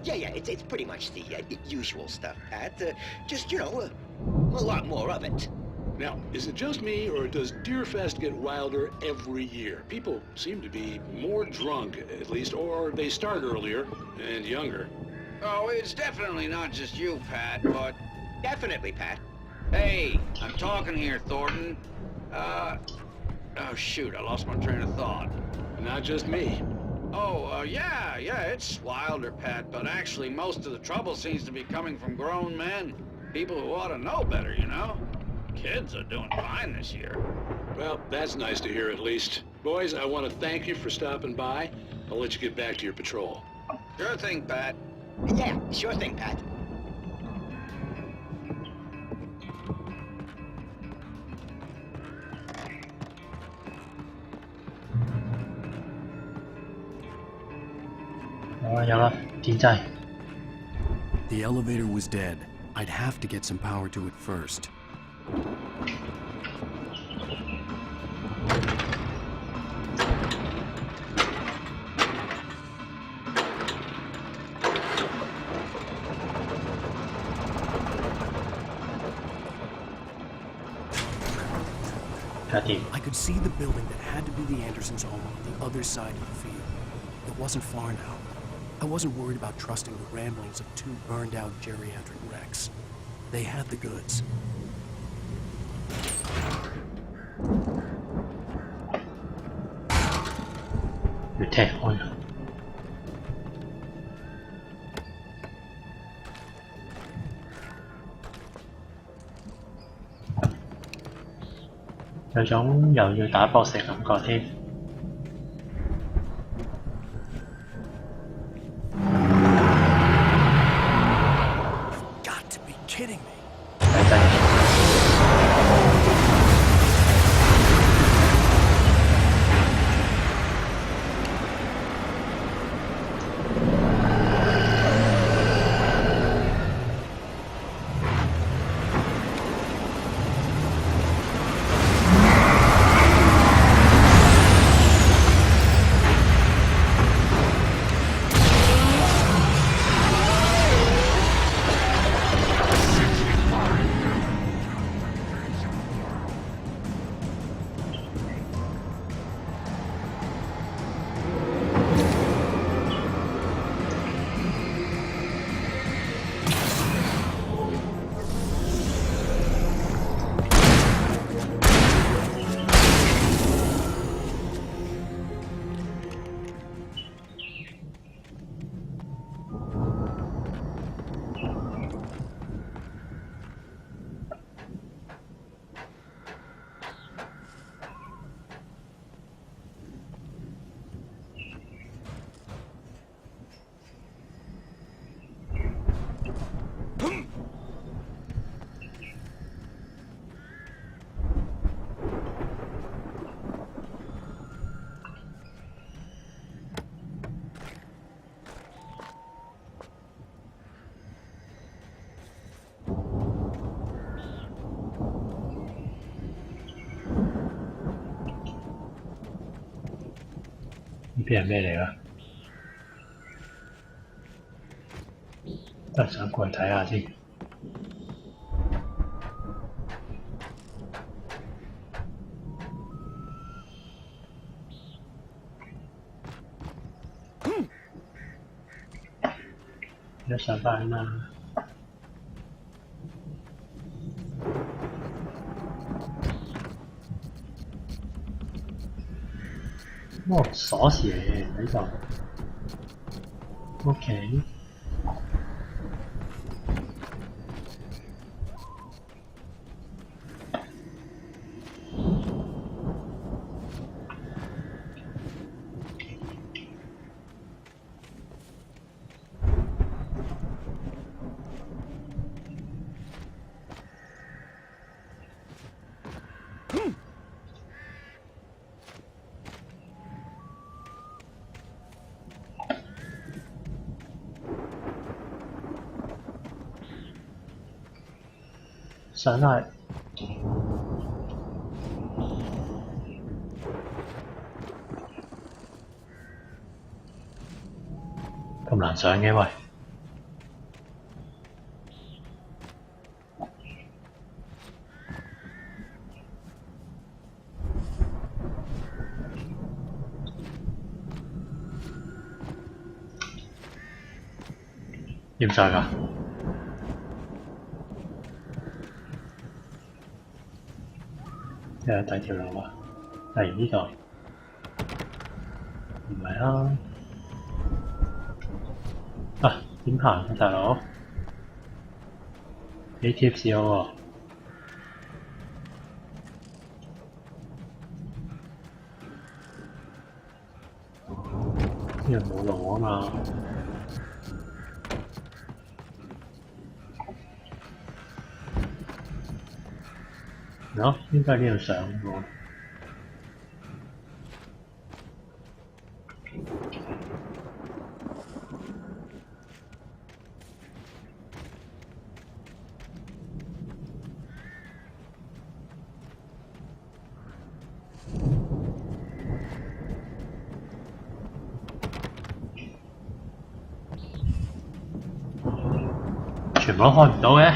Speaker 17: Yeah, it's pretty much the usual stuff, Pat. Just, a lot more of it.
Speaker 13: Now, is it just me, or does Deerfest get wilder every year? People seem to be more drunk, at least, or they start earlier and younger.
Speaker 17: Oh, it's definitely not just you, Pat, but... Definitely, Pat. Hey, I'm talking here, Thornton. Oh, shoot, I lost my train of thought.
Speaker 13: Not just me.
Speaker 17: Oh, yeah, it's wilder, Pat, but actually most of the trouble seems to be coming from grown men. People who ought to know better, Kids are doing fine this year.
Speaker 13: Well, that's nice to hear at least. Boys, I want to thank you for stopping by. I'll let you get back to your patrol.
Speaker 17: Sure thing, Pat. Yeah, sure thing, Pat.
Speaker 2: The elevator was dead. I'd have to get some power to it first. I could see the building that had to be the Andersons' home on the other side of the field. It wasn't far now. I wasn't worried about trusting the ramblings of two burned-out geriatric wrecks. They had the goods.
Speaker 1: You take one. 有種又要打 boss 嘅感覺添。
Speaker 2: Got to be kidding me!
Speaker 1: 睇真。呢邊係咩嚟㗎？都係想過去睇下先。一上返啦。哦，鎖匙嚟嘅喺度。OK。上去。咁難上嘅喂。點上㗎？第二條路啊，例如呢度，唔係啦。啊，點行啊，大佬？俾貼士我喎。呢度冇路啊嘛。喏，應該係呢度上喎。全部都開唔到嘅。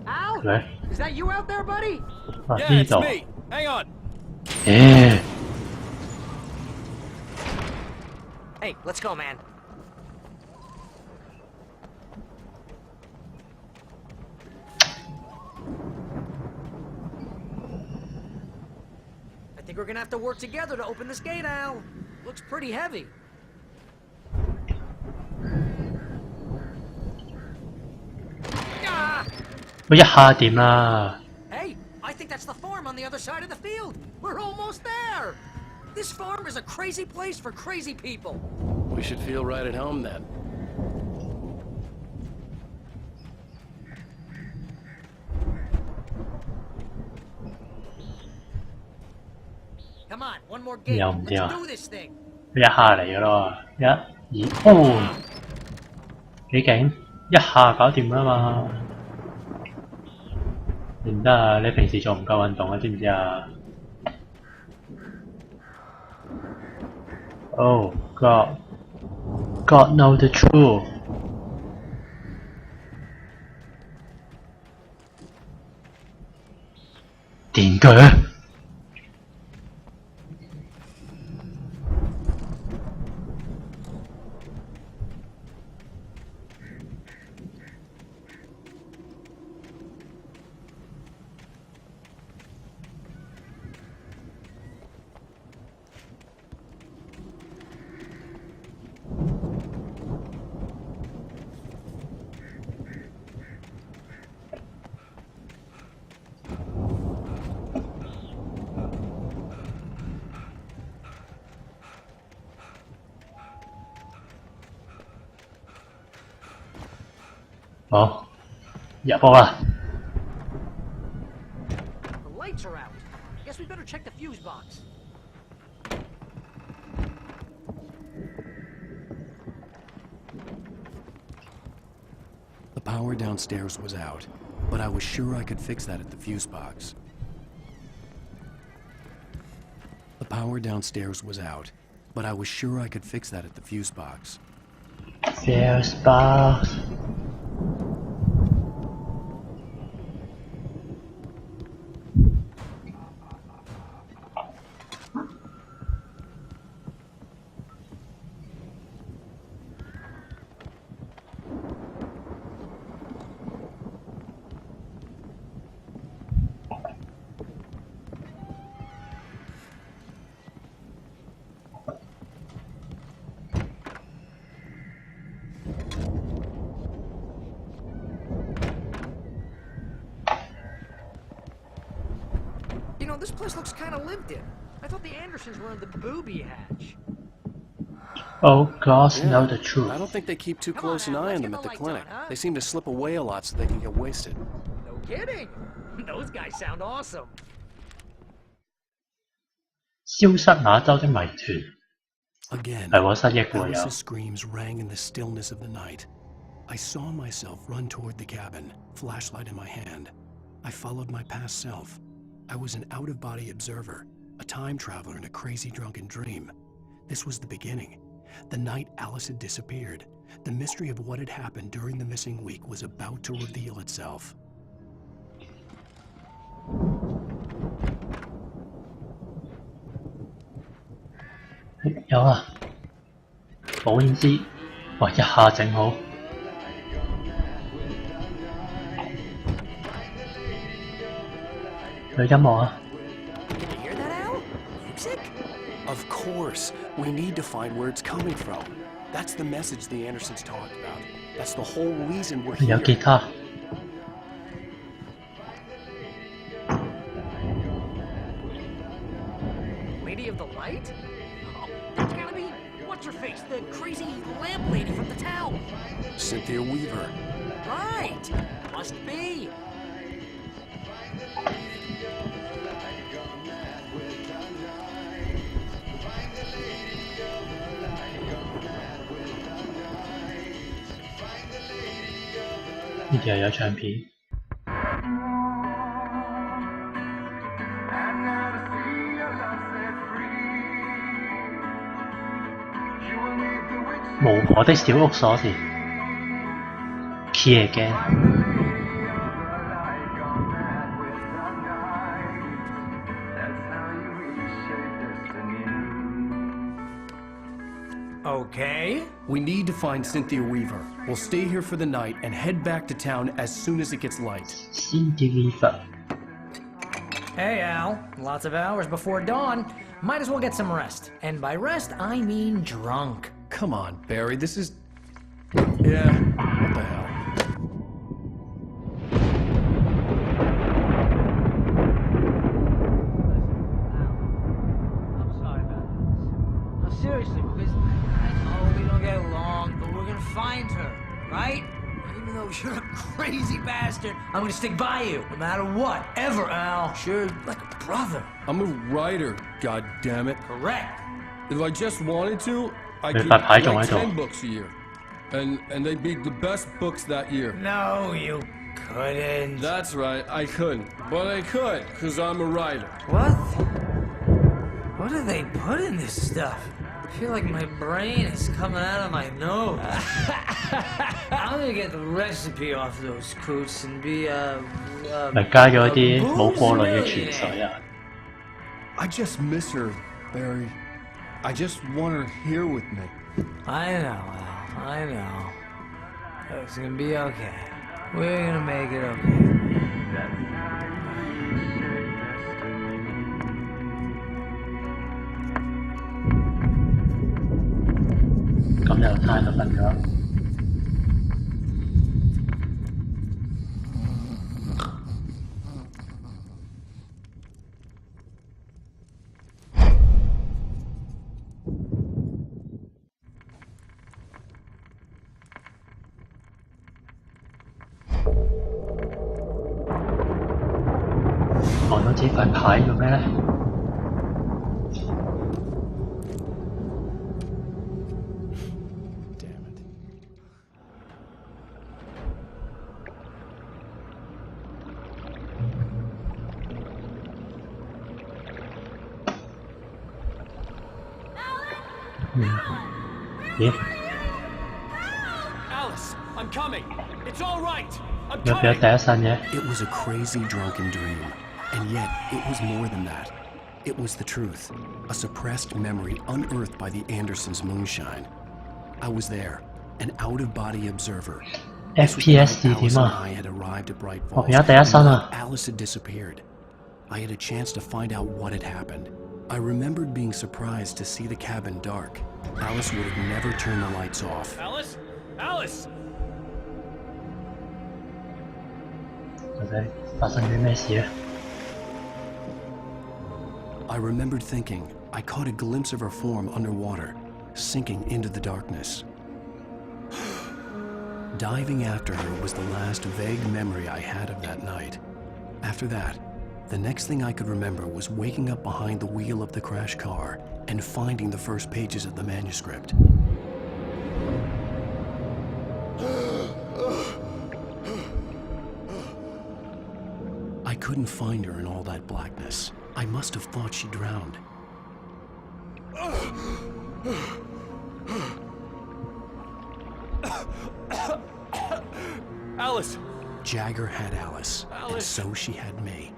Speaker 16: Al? Is that you out there, buddy?
Speaker 10: Yeah, it's me. Hang on.
Speaker 16: Hey, let's go, man. I think we're gonna have to work together to open this gate, Al. Looks pretty heavy.
Speaker 1: Hey,
Speaker 16: I think that's the farm on the other side of the field. We're almost there. This farm is a crazy place for crazy people.
Speaker 2: We should feel right at home then.
Speaker 16: Come on, one more gate. Let's do this thing.
Speaker 1: 一下嚟嘅咯，幾勁，一下搞掂啦嘛！你唔得啊！你平時做唔夠運動啊，知唔知啊 ？Oh God, God know the truth。電鋸。好，入屋啦。
Speaker 16: The lights are out. Guess we better check the fuse box.
Speaker 2: The power downstairs was out, but I was sure I could fix that at the fuse box. The power downstairs was out, but I was sure I could fix that at the fuse box.
Speaker 1: Fuse box.
Speaker 16: You know, this place looks kind of lived in. I thought the Andersons were in the booby hatch.
Speaker 1: Oh, God, know the truth.
Speaker 2: I don't think they keep too close an eye on them at the clinic. They seem to slip away a lot so they can get wasted.
Speaker 16: No kidding. Those guys sound awesome.
Speaker 1: 消失那州的謎團
Speaker 2: Again,
Speaker 1: 係我失憶喎又。
Speaker 2: Alice's screams rang in the stillness of the night. I saw myself run toward the cabin, flashlight in my hand. I followed my past self. I was an out-of-body observer, a time traveler in a crazy drunken dream. This was the beginning. The night Alice had disappeared. The mystery of what had happened during the missing week was about to reveal itself.
Speaker 1: 有啊，保險絲，哇！一下整好。有音樂啊！
Speaker 16: Can you hear that, Al? Music?
Speaker 2: Of course. We need to find where it's coming from. That's the message the Andersons talked about. That's the whole reason we're
Speaker 1: 有
Speaker 2: here.
Speaker 1: 吉他。
Speaker 16: Lady of the Light? Oh, that's gotta be what's her face, the crazy lamp lady from the town.
Speaker 2: Cynthia Weaver.
Speaker 16: Right. Must be.
Speaker 1: Này 呢條有唱片。巫婆的小屋鎖匙 ，Key again。
Speaker 8: Okay.
Speaker 2: We need to find Cynthia Weaver. We'll stay here for the night and head back to town as soon as it gets light.
Speaker 1: Cynthia Weaver.
Speaker 8: Hey, Al. Lots of hours before dawn. Might as well get some rest. And by rest, I mean drunk.
Speaker 2: Come on, Barry, this is... Yeah, what the hell?
Speaker 4: I'm sorry about this. No, seriously, because I know we don't get along, but we're gonna find her, right? Even though you're a crazy bastard, I'm gonna stick by you, no matter what, ever, Al. Sure, like a brother.
Speaker 2: I'm a writer, goddammit.
Speaker 4: Correct.
Speaker 2: If I just wanted to, I
Speaker 1: Để
Speaker 2: could
Speaker 1: phạt Hải
Speaker 2: write
Speaker 1: trong Hải
Speaker 2: 10
Speaker 1: Phòng.
Speaker 2: books a year. And they'd be the best books that year.
Speaker 4: No, you couldn't.
Speaker 2: That's right, I couldn't. But I could, because I'm a writer.
Speaker 4: What? What do they put in this stuff? I feel like my brain is coming out of my nose. I'm gonna get the recipe off those coots and be
Speaker 1: 咪加咗啲冇過濾嘅泉水啊！
Speaker 2: I just miss her, Barry. I just want her here with me.
Speaker 4: I know, Al. I know. It's gonna be okay. We're gonna make it okay.
Speaker 1: 咁就太特別咗。望到自己塊牌做咩咧？ 咦？
Speaker 10: Alice, I'm coming. It's all right. I'm
Speaker 1: 有俾
Speaker 10: coming.
Speaker 1: 第一身嘅。
Speaker 2: It was a crazy drunken dream. And yet, it was more than that. It was the truth. A suppressed memory unearthed by the Andersons' moonshine. I was there, an out-of-body observer. This was the night
Speaker 1: FPS
Speaker 2: Alice
Speaker 1: 點
Speaker 2: and
Speaker 1: 啊？
Speaker 2: I had arrived at Bright
Speaker 1: 我
Speaker 2: Falls.
Speaker 1: 而家第一身啊！
Speaker 2: Alice had disappeared. I had a chance to find out what had happened. I remembered being surprised to see the cabin dark. Alice would have never turned the lights off.
Speaker 10: Alice? Alice!
Speaker 1: 到底發生啲咩事咧？
Speaker 2: I remembered thinking I caught a glimpse of her form underwater, sinking into the darkness. Diving after her was the last vague memory I had of that night. After that, the next thing I could remember was waking up behind the wheel of the crash car and finding the first pages of the manuscript. I couldn't find her in all that blackness. I must have thought she drowned.
Speaker 10: Alice!
Speaker 2: Jagger had Alice, and so she had me.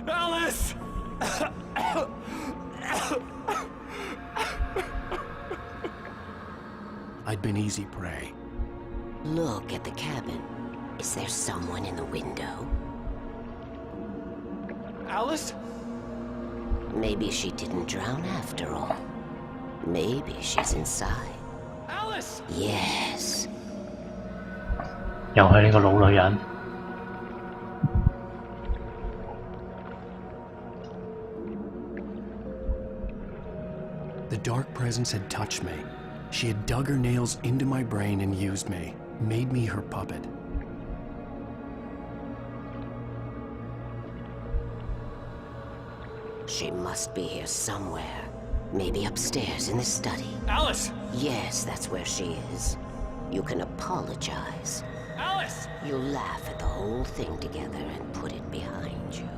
Speaker 10: Alice!
Speaker 2: I'd been easy prey.
Speaker 18: Look at the cabin. Is there someone in the window?
Speaker 10: Alice?
Speaker 18: Maybe she didn't drown after all. Maybe she's inside.
Speaker 10: Alice!
Speaker 18: Yes.
Speaker 1: 又係呢個老女人。
Speaker 2: The dark presence had touched me. She had dug her nails into my brain and used me, made me her puppet.
Speaker 18: She must be here somewhere. Maybe upstairs in the study.
Speaker 10: Alice!
Speaker 18: Yes, that's where she is. You can apologize.
Speaker 10: Alice!
Speaker 18: You'll laugh at the whole thing together and put it behind you.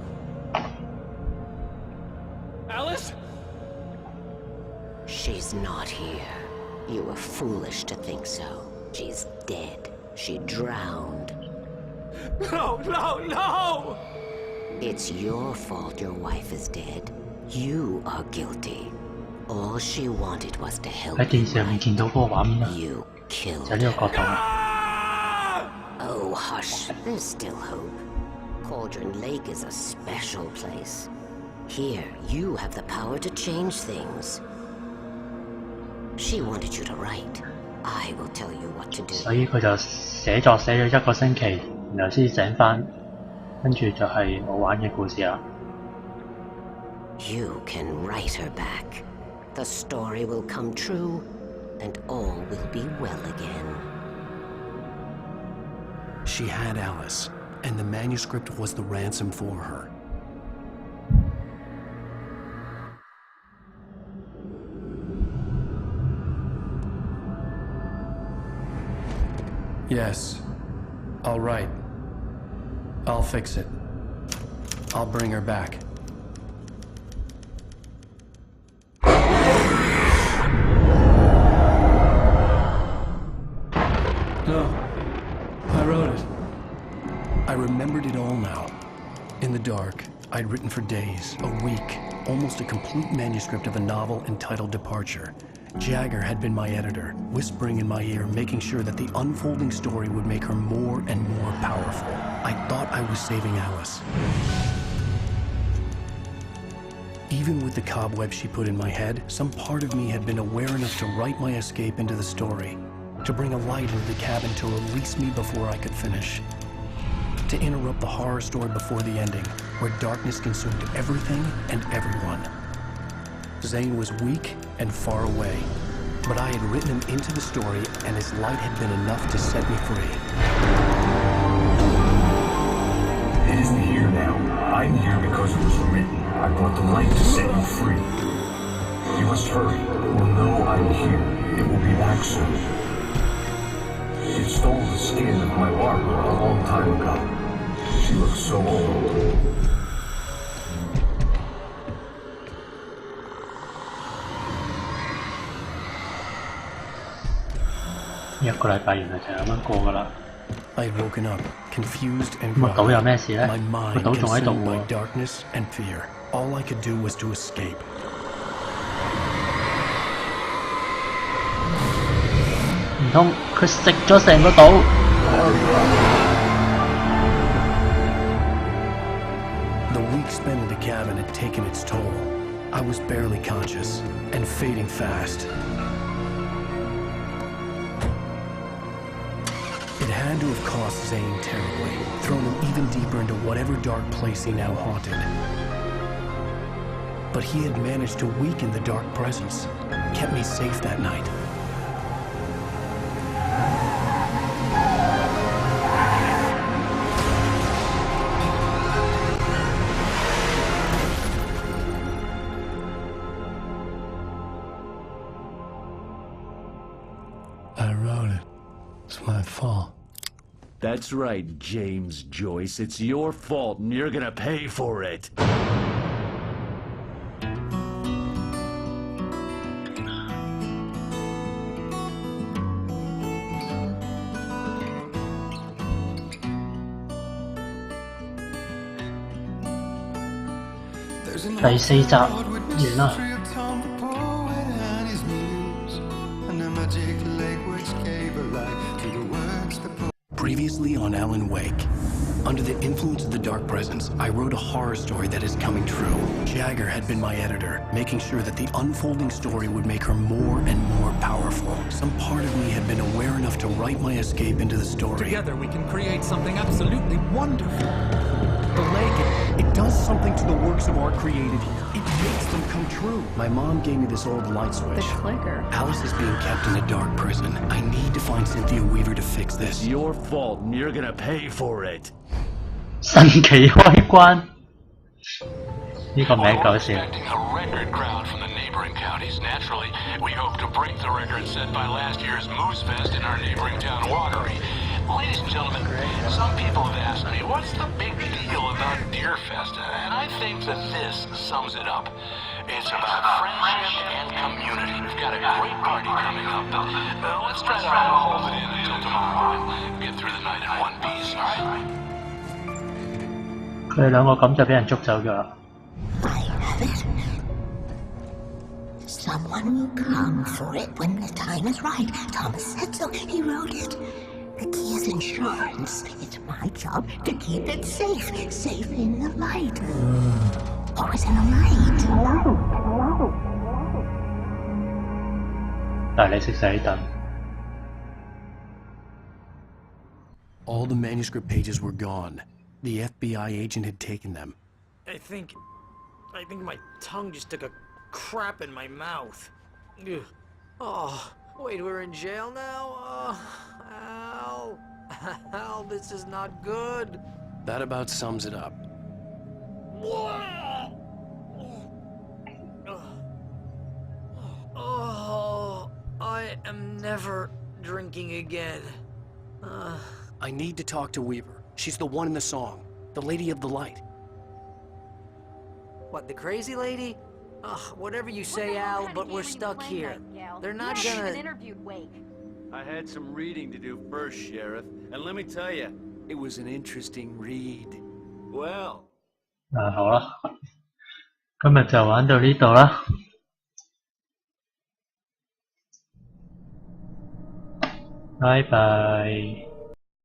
Speaker 10: Alice?
Speaker 18: She's not here. You were foolish to think so. She's dead. She drowned.
Speaker 10: No, no, no!
Speaker 18: It's your fault your wife is dead. You are guilty. All she wanted was to help
Speaker 1: 喺電視入面見到嗰個畫面啊，
Speaker 18: you. Killed
Speaker 1: 就係呢個角度。
Speaker 18: Oh, hush. There's still hope. Cauldron Lake is a special place. Here, you have the power to change things. She wanted you to write. I will tell you what to do.
Speaker 1: 所以佢就寫咗1個星期，然後先醒返，跟住就係我玩嘅故事啦。
Speaker 18: You can write her back. The story will come true, and all will be well again.
Speaker 2: She had Alice, and the manuscript was the ransom for her. Yes. All right. I'll fix it. I'll bring her back. No. I wrote it. I remembered it all now. In the dark, I'd written for days, a week, almost a complete manuscript of a novel entitled Departure. Jagger had been my editor, whispering in my ear, making sure that the unfolding story would make her more and more powerful. I thought I was saving Alice. Even with the cobweb she put in my head, some part of me had been aware enough to write my escape into the story, to bring a light into the cabin to release me before I could finish, to interrupt the horror story before the ending, where darkness consumed everything and everyone. Zane was weak and far away, but I had written him into the story, and his light had been enough to set me free.
Speaker 11: It isn't here now. I'm here because it was written. I brought the light to set you free. You must hurry. It will know I'm here. It will be back soon. It stole the skin of my Barbara a long time ago. She looks so old.
Speaker 2: I had woken up, confused and
Speaker 1: 咁個島有咩事
Speaker 2: groggy,
Speaker 1: 呢？
Speaker 2: my
Speaker 1: 個
Speaker 2: mind
Speaker 1: 島仲喺度
Speaker 2: consumed by
Speaker 1: 喎。
Speaker 2: darkness and fear. All I could do was to escape.
Speaker 1: 唔通佢食咗成個島？
Speaker 2: The week spent in the cabin had taken its toll. I was barely conscious and fading fast. It had to have cost Zane terribly, thrown him even deeper into whatever dark place he now haunted. But he had managed to weaken the dark presence, kept me safe that night.
Speaker 19: I wrote it. It's my fault.
Speaker 20: That's right, James Joyce. It's your fault, and you're gonna pay for it.
Speaker 1: 第4集完啦。
Speaker 2: Brief Previously on Alan Wake. Under the influence of the dark presence, I wrote a horror story that is coming true. Jagger had been my editor, making sure that the unfolding story would make her more and more powerful. Some part of me had been aware enough to write my escape into the story.
Speaker 21: Together we can create something absolutely wonderful.
Speaker 2: The lake, it does something to the works of art created here. It makes them come true. My mom gave me this old light switch.
Speaker 22: The clicker.
Speaker 2: Alice is being kept in a dark prison. I need to find Cynthia Weaver to fix this.
Speaker 20: It's your fault and you're gonna pay for it.
Speaker 1: 神奇開關呢個名搞笑。
Speaker 13: A record crowd from the neighboring counties. Naturally, we hope to break the record set by last year's Moose Fest in our neighboring town, Watery. Ladies and gentlemen, some people have asked me, what's the big deal about Deer Fest? And I think that this sums it up. It's about friendship and community. We've got a great party coming up. Let's try to hold it in until tomorrow and get through the night in one piece, all right?
Speaker 1: 佢哋兩個咁就俾人捉走咗啦。
Speaker 23: Someone will come for it when the time is right. Thomas said so. He wrote it. The key is insurance. It's my job to keep it safe. Safe in the light. Always in the light.
Speaker 1: 但係你識洗凳。
Speaker 2: All the manuscript pages were gone. The FBI agent had taken them.
Speaker 16: I think my tongue just took a crap in my mouth. Ugh. Oh, wait, we're in jail now? Al. Al, this is not good.
Speaker 2: That about sums it up.
Speaker 16: Oh, I am never drinking again.
Speaker 2: I need to talk to Weaver. She's the one in the song. The Lady of the Light.
Speaker 16: What, the crazy lady? Ugh, whatever you say, Al, but we're stuck here. They're not gonna...
Speaker 22: interviewed Wake.
Speaker 20: I had some reading to do first, Sheriff, and let me tell you, it was an interesting read. Well...
Speaker 1: 好啦，今日就玩到呢度啦，拜拜。